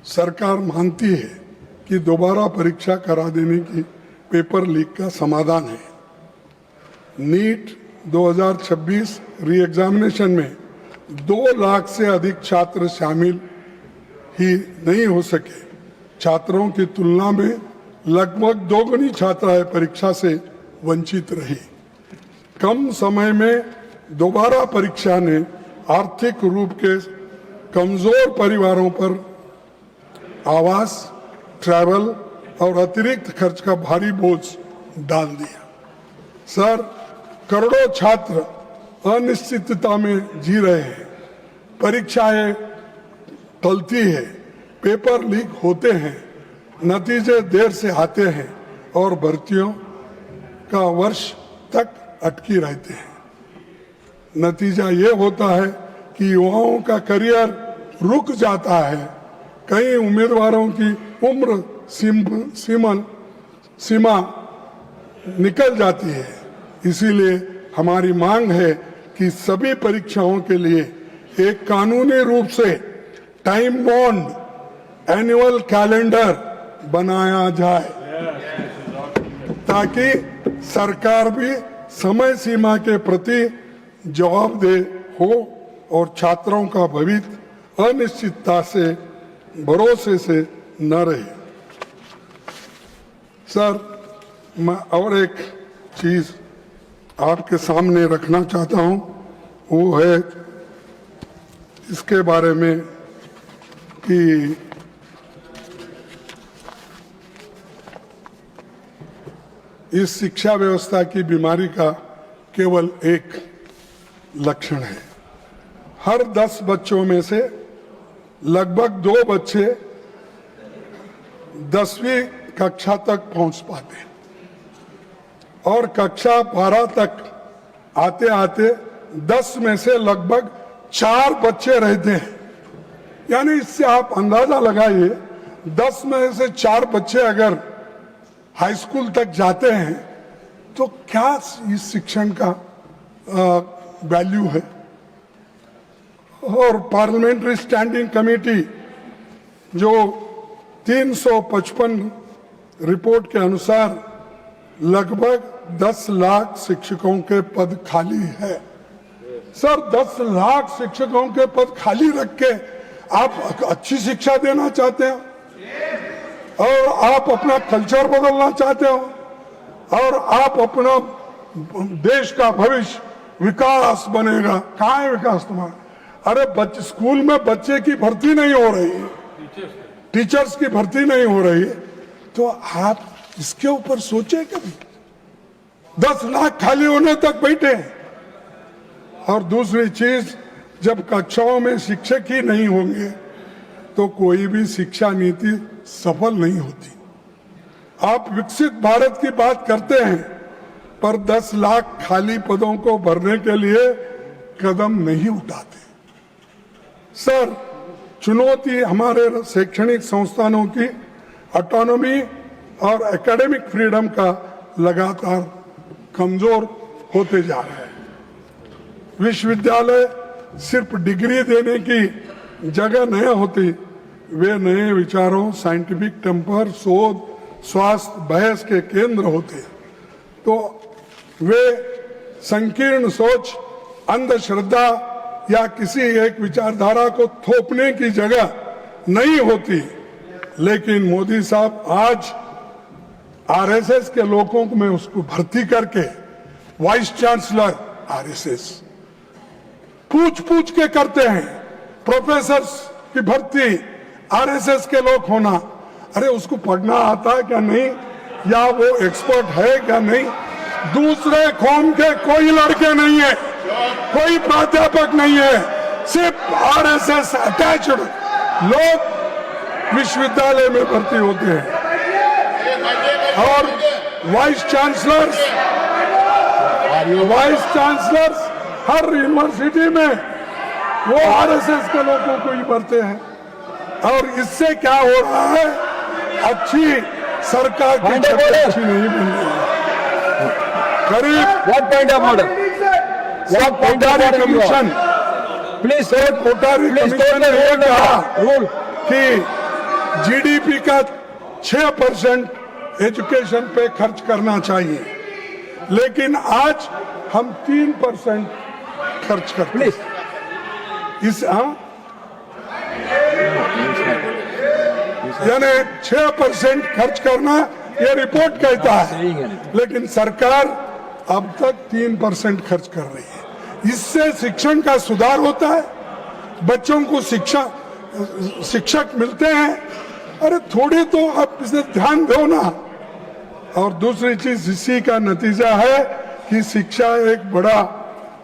सरकार मानती है कि दोबारा परीक्षा करा देने की पेपर लीक का समाधान है। नीट 2026 री एग्जामिनेशन में 2 लाख से अधिक छात्र शामिल ही नहीं हो सके। छात्रों की तुलना में लगभग दोगुनी छात्राएं परीक्षा से वंचित रही। कम समय में दोबारा परीक्षा ने आर्थिक रूप के कमजोर परिवारों पर आवास, ट्रैवल और अतिरिक्त खर्च का भारी बोझ डाल दिया। सर, करोड़ों छात्र अनिश्चितता में जी रहे हैं, परीक्षाएं टलती है, पेपर लीक होते हैं, नतीजे देर से आते हैं, और भर्तियों का वर्ष तक अटकी रहते हैं। नतीजा ये होता है कि युवाओं का करियर रुक जाता है। कई उम्मीदवारों की उम्र सीमा निकल जाती है। इसीलिए हमारी मांग है कि सभी परीक्षाओं के लिए एक कानूनी रूप से टाइम बॉन्ड एनुअल कैलेंडर बनाया जाए, ताकि सरकार भी समय सीमा के प्रति जवाबदेह हो और छात्रों का भविष्य अनिश्चितता से, भरोसे से न रहे। सर, मैं और एक चीज आपके सामने रखना चाहता हूं, वो है इसके बारे में कि इस शिक्षा व्यवस्था की बीमारी का केवल एक लक्षण है। हर 10 बच्चों में से लगभग 2 बच्चे 10वीं कक्षा तक पहुंच पाते हैं और कक्षा 12 तक आते आते 10 में से लगभग 4 बच्चे रहते हैं। यानी इससे आप अंदाजा लगाइए, 10 में से 4 बच्चे अगर हाई स्कूल तक जाते हैं तो क्या इस शिक्षण का वैल्यू है। और पार्लियामेंट्री स्टैंडिंग कमेटी जो 355 रिपोर्ट के अनुसार लगभग 10 लाख शिक्षकों के पद खाली है। सर, 10 लाख शिक्षकों के पद खाली रख के आप अच्छी शिक्षा देना चाहते हो और आप अपना कल्चर बदलना चाहते हो और आप अपना देश का भविष्य विकास बनेगा। कहाँ है विकास तुम्हारा? अरे बच्चे स्कूल में बच्चे की भर्ती नहीं हो रही है, टीचर्स की भर्ती नहीं हो रही है, तो आप इसके ऊपर सोचे कभी? 10 लाख खाली होने तक बैठे हैं। और दूसरी चीज, जब कक्षाओं में शिक्षक ही नहीं होंगे तो कोई भी शिक्षा नीति सफल नहीं होती। आप विकसित भारत की बात करते हैं पर 10 लाख खाली पदों को भरने के लिए कदम नहीं उठाते। सर, चुनौती हमारे शैक्षणिक संस्थानों की ऑटोनॉमी और एकेडमिक फ्रीडम का लगातार कमजोर होते जा रहा है। विश्वविद्यालय सिर्फ डिग्री देने की जगह नहीं होती, वे नए विचारों, साइंटिफिक टेम्पर, शोध, स्वास्थ्य, बहस के केंद्र होते। तो वे संकीर्ण सोच, अंधश्रद्धा या किसी एक विचारधारा को थोपने की जगह नहीं होती। लेकिन मोदी साहब आज आरएसएस के लोगों को में उसको भर्ती करके वाइस चांसलर आरएसएस पूछ के करते हैं। प्रोफेसर्स की भर्ती आरएसएस के लोग होना, अरे उसको पढ़ना आता है क्या नहीं, या वो एक्सपर्ट है क्या नहीं। दूसरे कौम के कोई लड़के नहीं है, कोई प्राध्यापक नहीं है, सिर्फ आरएसएस अटैच्ड लोग विश्वविद्यालय में भर्ती होते हैं। और वाइस चांसलर्स हर यूनिवर्सिटी में वो आरएसएस के लोगों को ही भरते हैं। और इससे क्या हो रहा है, अच्छी सरकार की अच्छी नहीं बन रही है। करीब कोठारी कमीशन ने ये कहा कि जीडीपी का 6% एजुकेशन पे खर्च करना चाहिए, लेकिन आज हम 3% खर्च करते हैं। यानी 6% खर्च करना ये रिपोर्ट कहता है, लेकिन सरकार अब तक 3% खर्च कर रही है। इससे शिक्षण का सुधार होता है, बच्चों को शिक्षक मिलते हैं। अरे थोड़ी तो आप इसे ध्यान दो ना। और दूसरी चीज इसी का नतीजा है कि शिक्षा एक बड़ा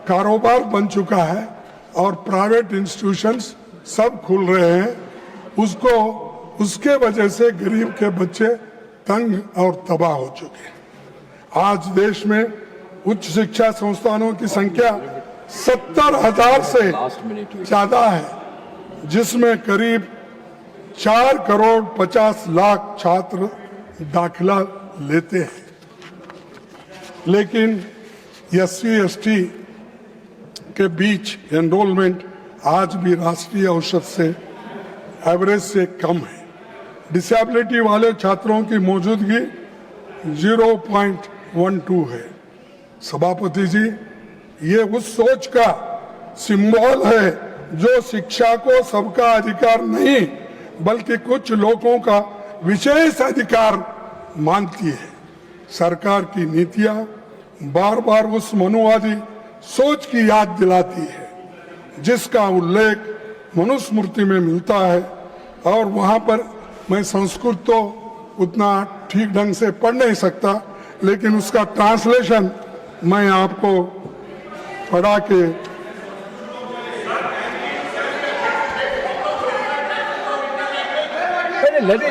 कारोबार बन चुका है और प्राइवेट इंस्टीट्यूशंस सब खुल रहे हैं। उसके वजह से गरीब के बच्चे तंग और तबाह हो चुके हैं। आज देश में उच्च शिक्षा संस्थानों की संख्या 70,000 से ज्यादा है, जिसमें करीब 4,50,00,000 छात्र दाखिला लेते हैं, लेकिन SC/ST के बीच एनरोलमेंट आज भी राष्ट्रीय औसत से एवरेज से कम है। डिसेबिलिटी वाले छात्रों की मौजूदगी 0.12 है। सभापति जी, ये उस सोच का सिंबल है जो शिक्षा को सबका अधिकार नहीं बल्कि कुछ लोगों का विशेष अधिकार मानती है। सरकार की नीतियां बार बार उस मनुवादी सोच की याद दिलाती है जिसका उल्लेख मनुस्मृति में मिलता है, और वहां पर मैं संस्कृत तो उतना ठीक ढंग से पढ़ नहीं सकता, लेकिन उसका ट्रांसलेशन मैं आपको पढ़ा के Let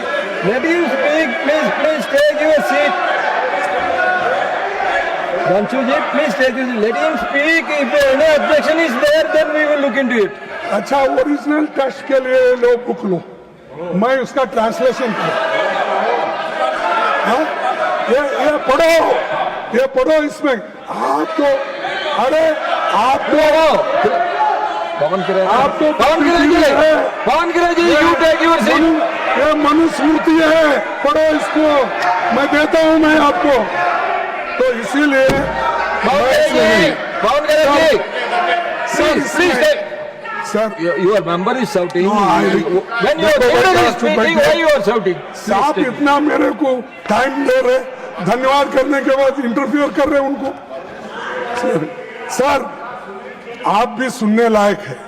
him speak, please take your seat. Dhanshuji, please take your seat. Let him speak. If any objection is there, then we will look into it. अच्छा, ओरिजिनल टेस्ट के लिए लो बुक लो, मैं उसका ट्रांसलेशन करूं। हाँ? ये पढ़ो इसमें। आप तो अरे आप तो Pawan Kiran आप तो Pawan Kiran ji, you take your seat. ये मनुस्मृति है, पढ़ो इसको, मैं देता हूं मैं आपको। तो इसीलिए Pawan Kiran ji, please take. Sir, Your member is shouting. No, When your leader is speaking, why you are shouting? आप इतना मेरे को टाइम दे रहे, धन्यवाद करने के बाद इंटरफियर कर रहे उनको। सर, आप भी सुनने लायक है,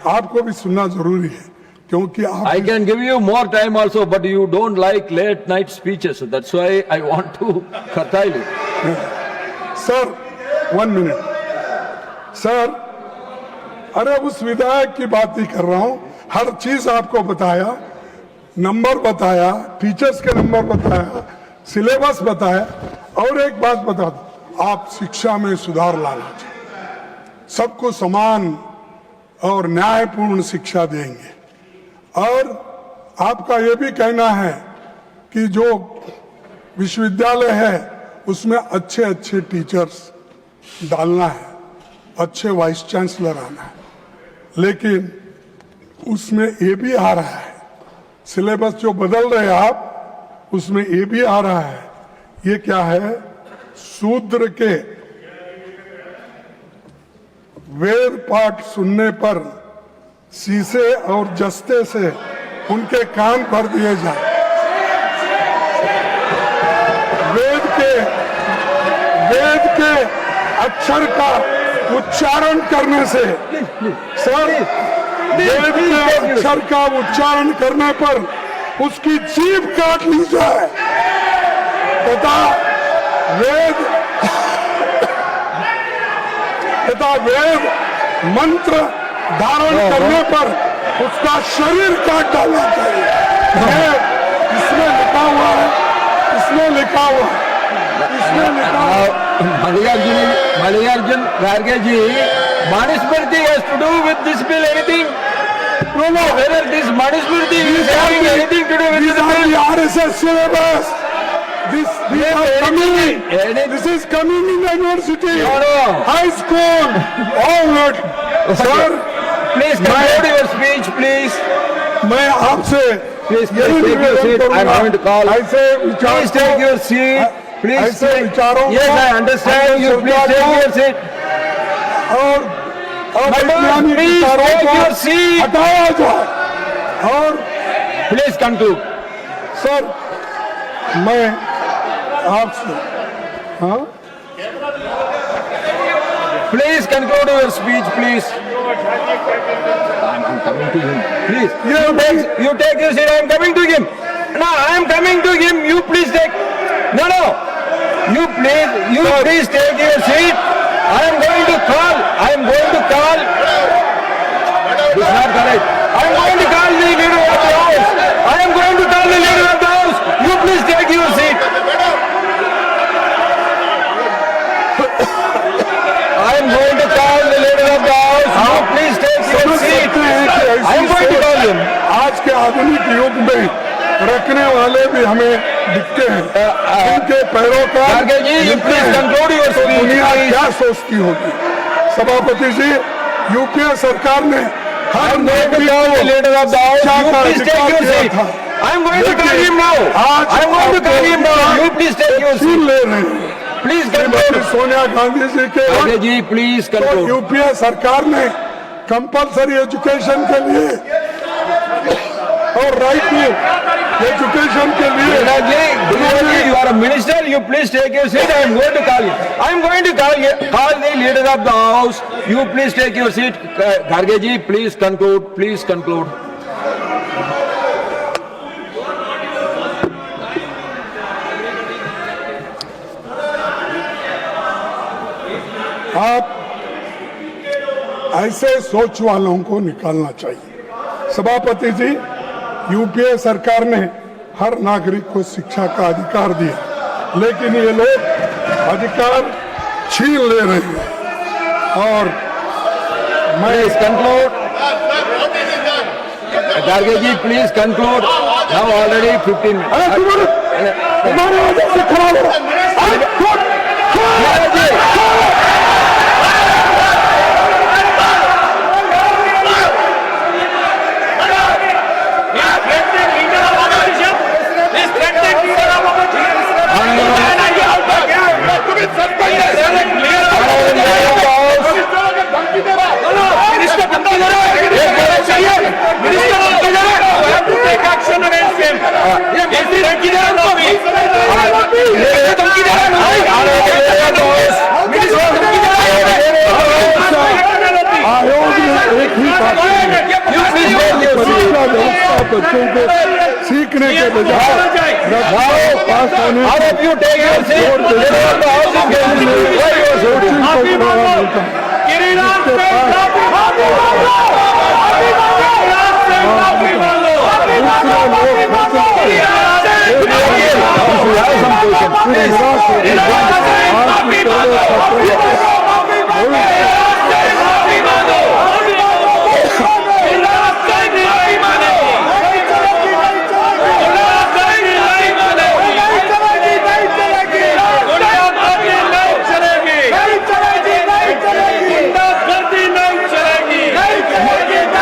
आपको भी सुनना जरूरी है, क्योंकि आप I can give you more time also, but you don't like late night speeches. So that's why I want to curtail you. Sir 1 minute sir, अरे उस विधायक की बात नहीं कर रहा हूं, हर चीज आपको बताया, नंबर बताया, टीचर्स के नंबर बताया, सिलेबस बताया, और एक बात बता दो, आप शिक्षा में सुधार लाना चाहिए, सबको समान और न्यायपूर्ण शिक्षा देंगे, और आपका ये भी कहना है कि जो विश्वविद्यालय है उसमें अच्छे अच्छे टीचर्स डालना है, अच्छे वाइस चांसलर आना है, लेकिन उसमें ये भी आ रहा है, सिलेबस जो बदल रहे हैं आप, उसमें ये भी आ रहा है, ये क्या है, शूद्र के वेद पाठ सुनने पर शीशे और जस्ते से उनके कान भर दिए जाए, वेद के अक्षर का उच्चारण करने से, सर, वेद के अक्षर का उच्चारण करने पर उसकी जीभ काट ली जाए तथा वेद मंत्र धारण करने पर उसका शरीर काट डालना चाहिए। इसमें लिखा हुआ है, इसमें लिखा हुआ है। Mallikarjun Kharge ji, Manusmriti has to do with this bill anything? No. Whether this Manusmrti is having anything to do with These this are bill? the RSS syllabus. This is coming in the university, high school, all. Sir, Please conclude your speech, please. मैं आपसे Please take your seat. I am going to call. Please take your seat. Please ऐसे take. विचारों Yes, I understand you. Please take your seat. और वैज्ञानिक Please विचारों take को your seat. हटाया जाए। और Please conclude. सर, मैं आपसे, हाँ, Please conclude your speech, please. I'm coming to him. Please. You take your seat. I am coming to him. No, I am coming to him. You please take. No. You please take your seat. I am going to call. This is not correct. I am going to call the leader of the house. You please take your seat. I am going to call the leader of the house. You please take your seat. I am going bag में रखने वाले भी हमें दिखते हैं। उनके पैरोकार Kharge ji, you दिखते please हैं। conclude your तो speech, दुनिया please. क्या सोचती होगी? सभापति जी, यूपीए सरकार ने हर I'm going to नागरिक call को the leader of the house. शिक्षा You का please take अधिकार your दिया seat. था। I'm going to लेकिन call him now. आज I'm going to call him now. You please take your छीन seat. ले रहे हैं। Please Shrimati conclude. सोनिया गांधी जी के Kharge वक्त ji, please तो conclude. यूपीए सरकार ने कंपलसरी एजुकेशन के लिए और राइट टू एजुकेशन के लिए Leader ji, you are a minister. You please take your seat. I am going to call you. I am going to call the leader of the house. You please take your seat. Kharge ji, please conclude. Please conclude. आप ऐसे सोच वालों को निकालना चाहिए। सभापति जी, यूपीए सरकार ने हर नागरिक को शिक्षा का अधिकार दिया, लेकिन ये लोग अधिकार छीन ले रहे हैं। और मैं Please conclude. Kharge ji, please conclude. Now already 15 minutes. अरे तुम्हारे वजह से खराब हो रहा है। Leader ji. आयोग ने एक ही बात शिक्षा व्यवस्था बच्चों को सीखने के बजाय पास होने All of you take your seat. Leader of the house is getting you. Why you are so को बढ़ावा मिलता है।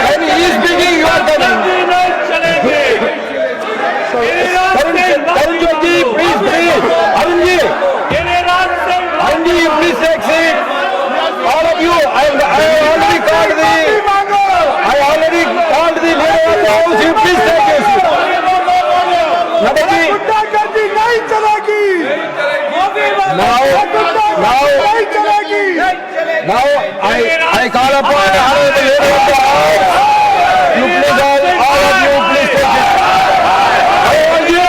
When he is speaking, you are coming. Arun ji, please, please. Arun ji, you please take seat. All of you, I already called the leader of the house. You please take your seat. Nadaji, now I call upon the honorable leader of the house. You please all of you please take it. Arun ji,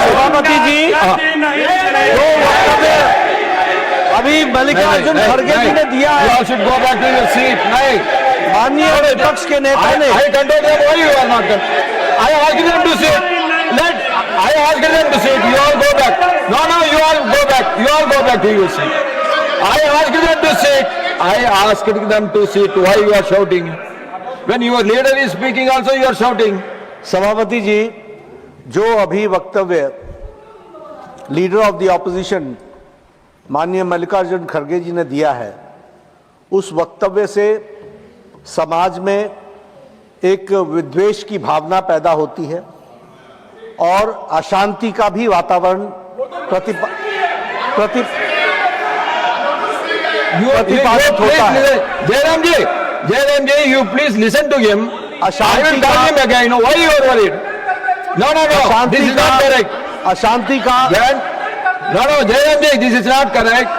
सभापति जी, जो वक्तव्य अभी मल्लिकार्जुन खड़गे जी ने दिया you है, all should go back to your seat. नहीं. माननीय विपक्ष के नेता ने I control them. Why you are not done? I asked them to sit. I asked them to sit. You all go back. No, you all go back. You all go back to your seat. I asked them to sit. I asked them to sit. Why you are shouting? When your leader is speaking also you are shouting. सभापति जी, जो अभी वक्तव्य लीडर ऑफ द ऑपोजिशन माननीय मल्लिकार्जुन खड़गे जी ने दिया है, उस वक्तव्य से समाज में एक विद्वेष की भावना पैदा होती है और अशांति का भी वातावरण प्रतिपादित होता है। Jairam ji, you please listen to him. I will call him again. Why you are worried? No. This is not correct. अशांति का No, Jairam ji, this is not correct.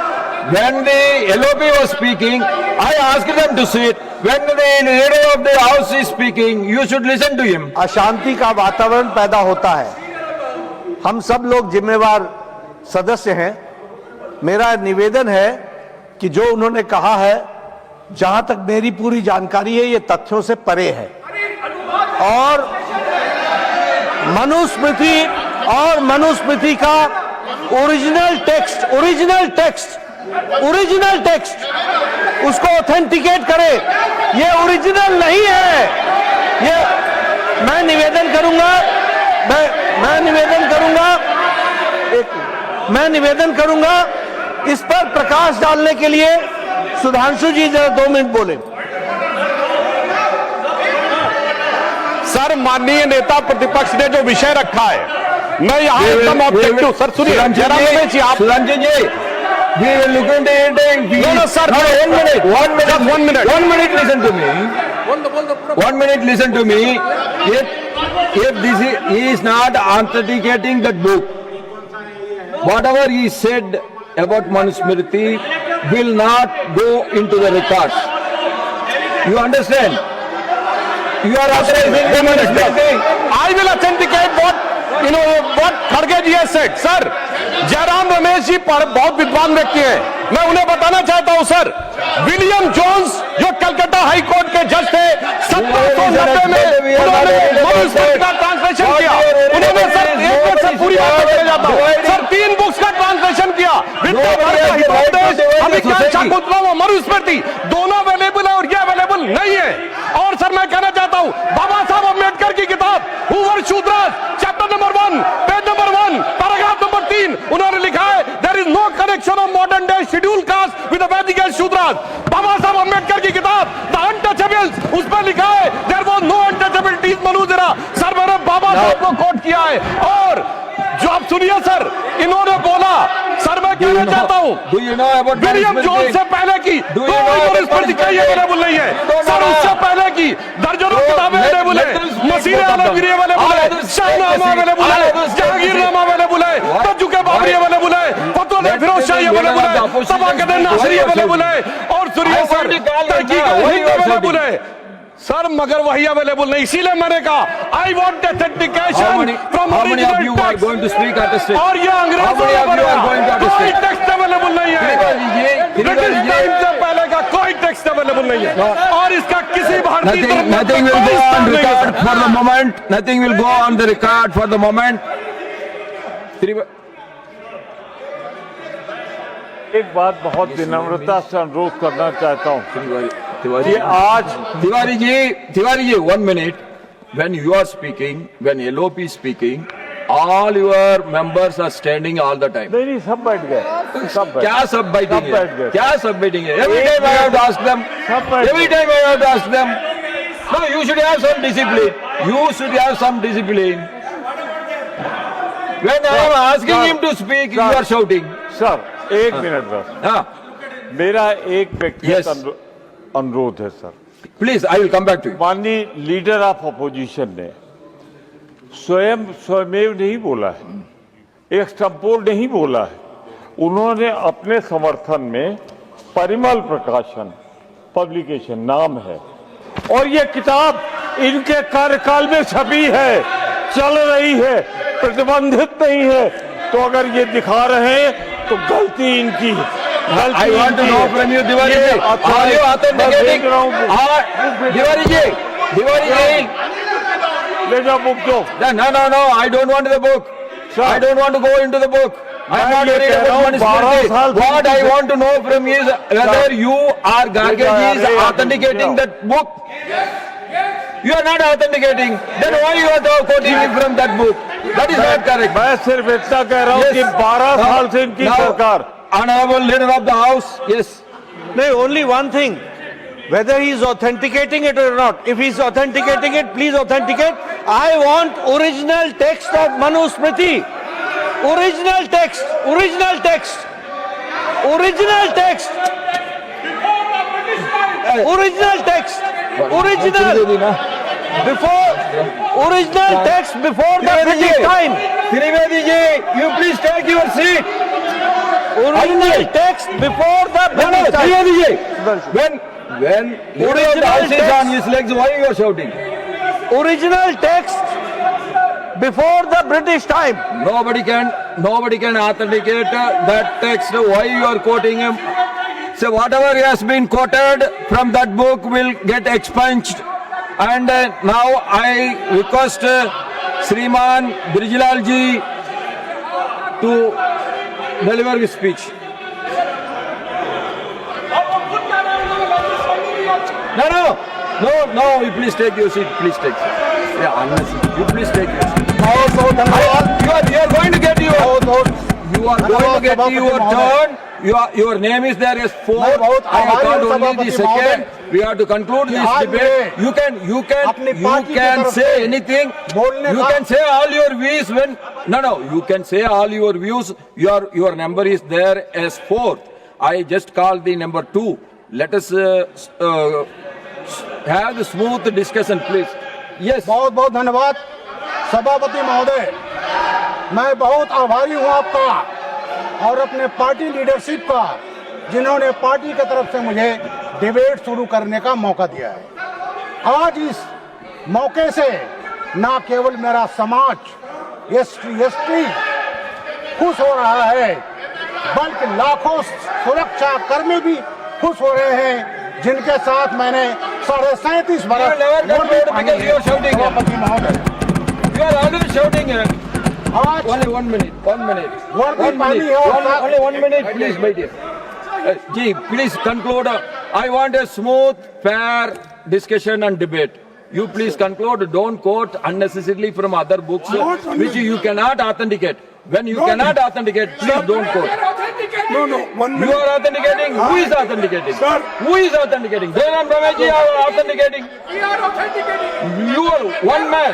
When the LOP was speaking, I asked them to sit. When the leader of the house is speaking, you should listen to him. अशांति का वातावरण पैदा होता है। हम सब लोग जिम्मेवार सदस्य हैं। मेरा निवेदन है कि जो उन्होंने कहा है, जहां तक मेरी पूरी जानकारी है, ये तथ्यों से परे है और मनुस्मृति का ओरिजिनल टेक्स्ट उसको ऑथेंटिकेट करे। ये ओरिजिनल नहीं है, ये निवेदन करूंगा मैं निवेदन करूंगा इस पर प्रकाश डालने के लिए सुधांशु जी जरा 2 मिनट बोले। सर, माननीय नेता प्रतिपक्ष ने जो विषय रखा है, मैं यहाँ एकदम ऑब्जेक्टिव। सर सुनिए, जयराम रमेश जी, आप सुधांशु जी, we will look into it and we- No, sir, No, no. 1 minute, 1 minute, Just 1 minute. 1 minute, listen to me. 1 minute, listen to me. If this he is not authenticating that book, whatever he said about Manusmriti will not go into the records. You understand? You are authorizing the Manusmriti. I will authenticate what Kharge ji has said. Sir, Jairam Ramesh ji पर बहुत विद्वान व्यक्ति हैं, मैं उन्हें बताना चाहता हूं सर, विलियम जोन्स जो कलकत्ता हाई कोर्ट के जज थे, 1790 में उन्होंने मनुस्मृति का ट्रांसलेशन किया। उन्होंने सर, एक मिनट से पूरी बात चले जाता हूं सर, 3 बुक्स का ट्रांसलेशन किया, शाकुंतलम और मनुस्मृति दोनों अवेलेबल है और ये अवेलेबल नहीं है। और सर मैं कहना चाहता हूं, बाबा साहब अम्बेडकर की किताब who were Shudras, chapter number 1, page number 1, paragraph number 3, उन्होंने लिखा है there is no connection of modern day scheduled caste with the Vedic and Shudras. Baba Saheb Ambedkar की किताब द अनटचेबल्स, उस पर लिखा है देयर वाज नो अनटचेबिलिटीज मनुजरा। सर मैंने बाबा साहब को कोट किया है। और जो आप सुनिए सर, इन्होंने बोला, सर मैं कहना चाहता हूं, Do you know about William Jones से पहले की Do you know about Manusmriti कहीं अवेलेबल नहीं है सर, उससे पहले की दर्जनों किताबें अवेलेबल है, मसीह आलमगीरी अवेलेबल है, शाहनामा अवेलेबल है, जहांगीरनामा अवेलेबल है, तजुके बाबरी अवेलेबल है, फतवा फिरोज शाही अवेलेबल है, तबाकत नासिरी अवेलेबल है, और सुनिए सर, तहकीक हिंद अवेलेबल है सर, मगर वही अवेलेबल नहीं। इसीलिए मैंने कहा I want authentication from original text, और ये अंग्रेजों ने बनाया, कोई टेक्स्ट अवेलेबल नहीं है, ब्रिटिश टाइम से पहले का कोई टेक्स्ट अवेलेबल नहीं है, और इसका किसी भारतीय Nothing will go on record for the moment. Nothing will go on the record for the moment. एक बात बहुत विनम्रता से अनुरोध करना चाहता हूँ Tiwari, कि आज Tiwari ji, 1 minute. When you are speaking, when LOP is speaking, all your members are standing all the time. नहीं सब बैठ गए, सब बैठ क्या सब बैठेंगे? सब बैठ गए। क्या सब बैठेंगे? Every time I have to ask them. सब बैठ Every time I have to ask them. No, you should have some discipline. You should have some discipline. When I am asking him to speak, you are shouting. Sir एक मिनट बस, हाँ, मेरा एक व्यक्तिगत Yes. अनुरोध है sir. please, I will come back to you. माननीय लीडर ऑफ अपोजिशन ने स्वयमेव नहीं बोला है, एक्सटेम्पोर नहीं बोला है, उन्होंने अपने समर्थन में परिमल प्रकाशन पब्लिकेशन नाम है, और ये किताब इनके कार्यकाल में छपी है, चल रही है, प्रतिबंधित नहीं है। तो अगर ये दिखा रहे हैं तो गलती इनकी है। I want to know from you, Tiwari ji, are you authenticating? Tiwari ji, ले जाओ बुक दो। no, I don't want the book. I don't want to go into the book. I am not ये worried कह रहा about हूँ, 12 साल Manusmriti. What I want to know from you is whether you are Gargaji is authenticating that book. You are not authenticating. Then why you are quoting from that book? That is not correct. मैं सिर्फ इतना कह रहा हूँ कि 12 साल से इनकी सरकार। Honorable leader of the house, yes. No, only one thing. Whether he is authenticating it or not. If he is authenticating it, please authenticate. I want original text of Manusmriti. Original text. Original text. Original text. Original text. Original. Before. Original text before the British time. Trivedi ji, you please take your seat. Original text before the No, British time. Trivedi ji, when leader of the house is on his legs, why you are shouting? Original text before the British time. Nobody can authenticate that text. Why you are quoting him? So whatever has been quoted from that book will get expunged. And now I request Sriman Brijlal ji to deliver his speech. No, you please take your seat. Please take. Yeah, unnecessary. You please take your seat. बहुत बहुत धन्यवाद। You are going to get your. बहुत बहुत You are going to get your turn. Your name is there as 4. मैं बहुत I have आभारी got हूं only the सभापति second. महोदय। We have to conclude this आज debate. मैं You अपनी पार्टी की can तरफ say से anything. बोलने You का- can say all your views when. No. You can say all your views. Your number is there as 4. I just called the number 2. Let us have the smooth discussion, please. Yes. बहुत बहुत धन्यवाद सभापति महोदय। मैं बहुत आभारी हूं आपका और अपने पार्टी लीडरशिप का, जिन्होंने पार्टी की तरफ से मुझे डिबेट शुरू करने का मौका दिया है। आज इस मौके से न केवल मेरा समाज एसटी खुश हो रहा है, बल्कि लाखों सुरक्षा कर्मी भी खुश हो रहे हैं, जिनके साथ मैंने 37.5 बरस सभापति महोदय। You are already shouting. आज Only 1 minute. 1 minute. वर्दी 1 पानी minute. है और Only 1 minute, please, my dear. Ji, please conclude. I want a smooth, fair discussion and debate. You please conclude. Don't quote unnecessarily from other books which you cannot authenticate. When you cannot authenticate, please don't quote. No, 1 You minute. are authenticating. Who is authenticating? Sir. Who is authenticating? Jayaram Ramesh are authenticating. You are one man.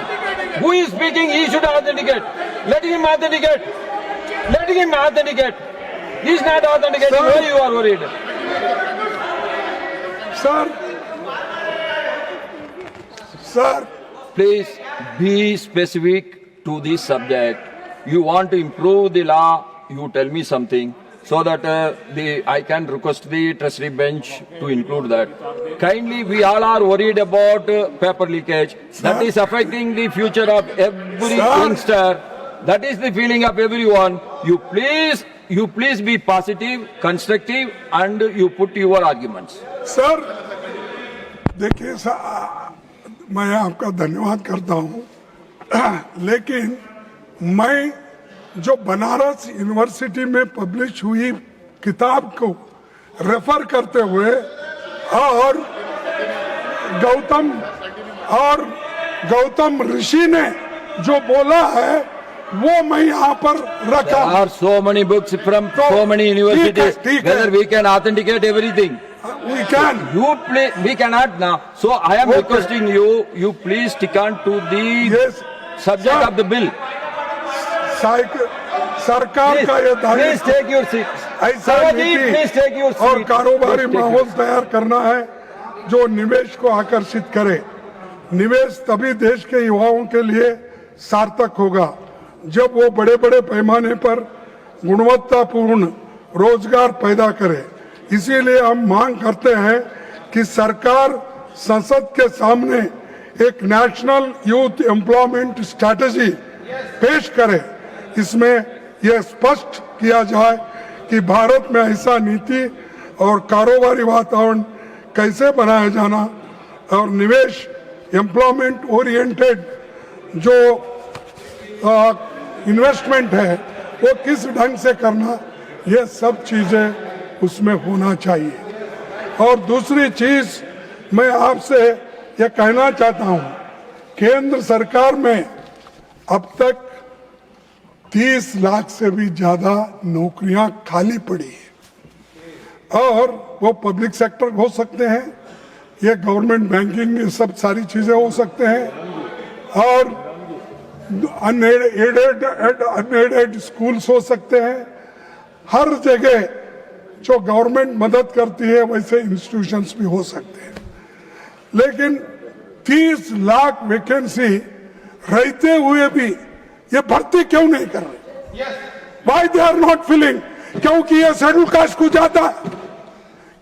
Who is speaking? He should authenticate. Let him authenticate. Let him authenticate. He is not authenticating. Sir. Why you are worried? Sir, Please be specific to this subject. You want to improve the law, you tell me something so that I can request the treasury bench to include that. Kindly, we all are worried about paper leakage. That is affecting the future of every Sir. youngster. That is the feeling of everyone. You please be positive, constructive, and you put your arguments. Sir देखिए मैं आपका धन्यवाद करता हूँ, लेकिन मैं जो बनारस यूनिवर्सिटी में पब्लिश हुई किताब को रेफर करते हुए और गौतम ऋषि ने जो बोला है वो मैं यहाँ पर रखा। There are so many books from so many universities. ठीक है। Whether we can authenticate everything. We can. We cannot now. So I am Okay. requesting you please stick on to the Yes. subject Sir. of the bill. सरकार का ये Please दायित्व take your seat. ऐसा Savaji, please take your नीति seat. और कारोबारी Please take माहौल your seat. तैयार करना है जो निवेश को आकर्षित करे। निवेश तभी देश के युवाओं के लिए सार्थक होगा जब वो बड़े बड़े पैमाने पर गुणवत्तापूर्ण रोजगार पैदा करे। इसीलिए हम मांग करते हैं कि सरकार संसद के सामने एक नेशनल यूथ एम्प्लॉयमेंट स्ट्रैटेजी पेश करे। इसमें यह स्पष्ट किया जाए कि भारत में ऐसा नीति और कारोबारी वातावरण कैसे बनाया जाना और निवेश एम्प्लॉयमेंट ओरिएंटेड जो इन्वेस्टमेंट है वो किस ढंग से करना, ये सब चीजें उसमें होना चाहिए। और दूसरी चीज मैं आपसे ये कहना चाहता हूं, केंद्र सरकार में अब तक 30 लाख से भी ज्यादा नौकरियां खाली पड़ी है और वो पब्लिक सेक्टर हो सकते हैं, ये गवर्नमेंट बैंकिंग ये सब सारी चीजें हो सकते हैं और अनएडेड स्कूल्स हो सकते हैं। हर जगह जो गवर्नमेंट मदद करती है वैसे इंस्टीट्यूशंस भी हो सकते हैं। लेकिन 30 लाख वैकेंसी रहते हुए भी ये भर्ती क्यों नहीं कर रहे? Why they are not filling? क्योंकि ये शेड्यूल कास्ट को जाता है,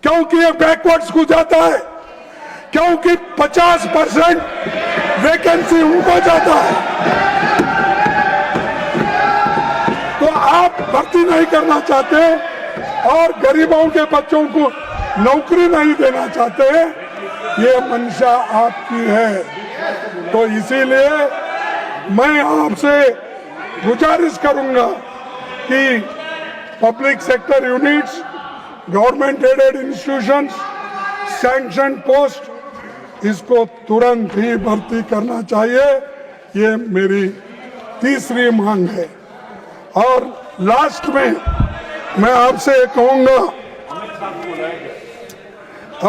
क्योंकि ये बैकवर्ड्स को जाता है, क्योंकि 50% वैकेंसी उनको जाता है। तो आप भर्ती नहीं करना चाहते और गरीबों के बच्चों को नौकरी नहीं देना चाहते, ये मंशा आपकी है। तो इसीलिए मैं आपसे गुजारिश करूंगा कि public sector units, government aided institutions, sanction post, इसको तुरंत ही भर्ती करना चाहिए ये मेरी तीसरी मांग है। और लास्ट में मैं आपसे कहूंगा,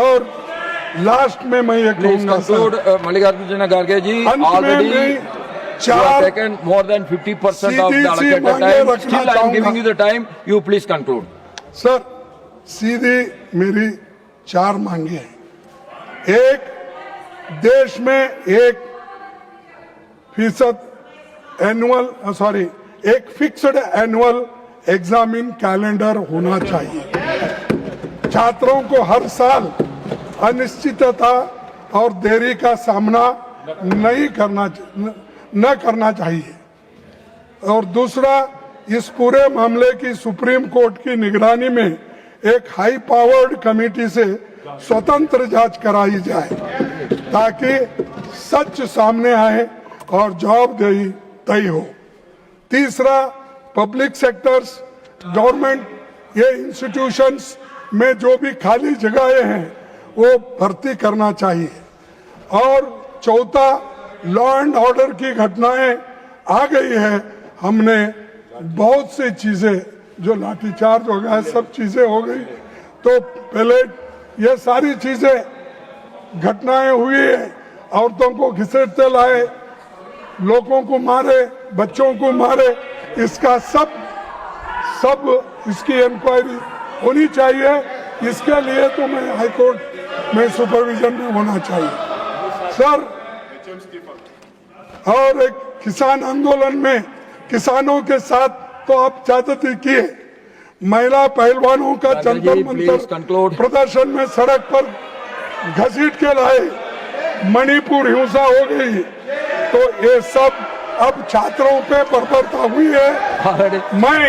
और लास्ट में मैं ये Please कहूंगा conclude, Mallikarjuna Kharge ji. अंत में Already मैं you have चार taken more than 50% of the सीधी-सी allocated मांगे time. रखना Still, I am चाहूंगा। giving you the time. You please conclude. Sir, सीधी मेरी चार मांगे हैं। एक, देश में 1 फिक्स्ड एनुअल एग्जामिन कैलेंडर होना चाहिए। छात्रों को हर साल अनिश्चितता और देरी का सामना न करना चाहिए। और दूसरा, इस पूरे मामले की सुप्रीम कोर्ट की निगरानी में एक हाई पावर्ड कमेटी से स्वतंत्र जांच कराई जाए, ताकि सच सामने आए और जवाबदेही तय हो। तीसरा, पब्लिक सेक्टर्स, गवर्नमेंट, ये इंस्टीट्यूशंस में जो भी खाली जगहें हैं वो भर्ती करना चाहिए। और चौथा, लॉ एंड ऑर्डर की घटनाएं आ गई है। हमने बहुत सी चीजें, जो लाठीचार्ज हो गया, सब चीजें हो गई, तो पहले ये सारी चीजें घटनाएं हुई है, औरतों को घसीटते लाए, लोगों को मारे, बच्चों को मारे, इसका सब इसकी इंक्वायरी होनी चाहिए। इसके लिए तो मैं हाई कोर्ट में सुपरविजन में होना चाहिए सर। और एक किसान आंदोलन में किसानों के साथ तो आप ज्यादती किए, महिला पहलवानों का जंतर मंतर प्रदर्शन में सड़क पर घसीट के लाए, मणिपुर हिंसा हो गई, तो ये सब अब छात्रों पे बर्बरता हुई है। मैं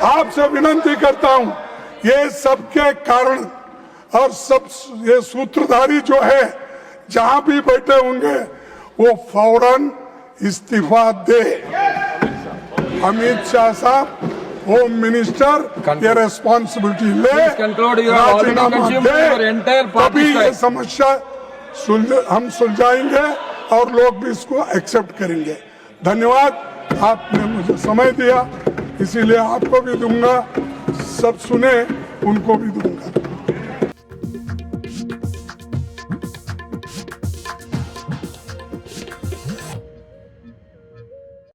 आपसे विनती करता हूं, ये सबके कारण और सब ये सूत्रधारी जो है जहां भी बैठे होंगे वो फौरन इस्तीफा दे। अमित शाह साहब, होम मिनिस्टर, ये रिस्पॉन्सिबिलिटी ले, राजीनामा दे, तभी ये समस्या हम सुलझाएंगे और लोग भी इसको एक्सेप्ट करेंगे। धन्यवाद, आपने मुझे समय दिया, इसीलिए आपको भी दूंगा, सब सुने उनको भी दूंगा।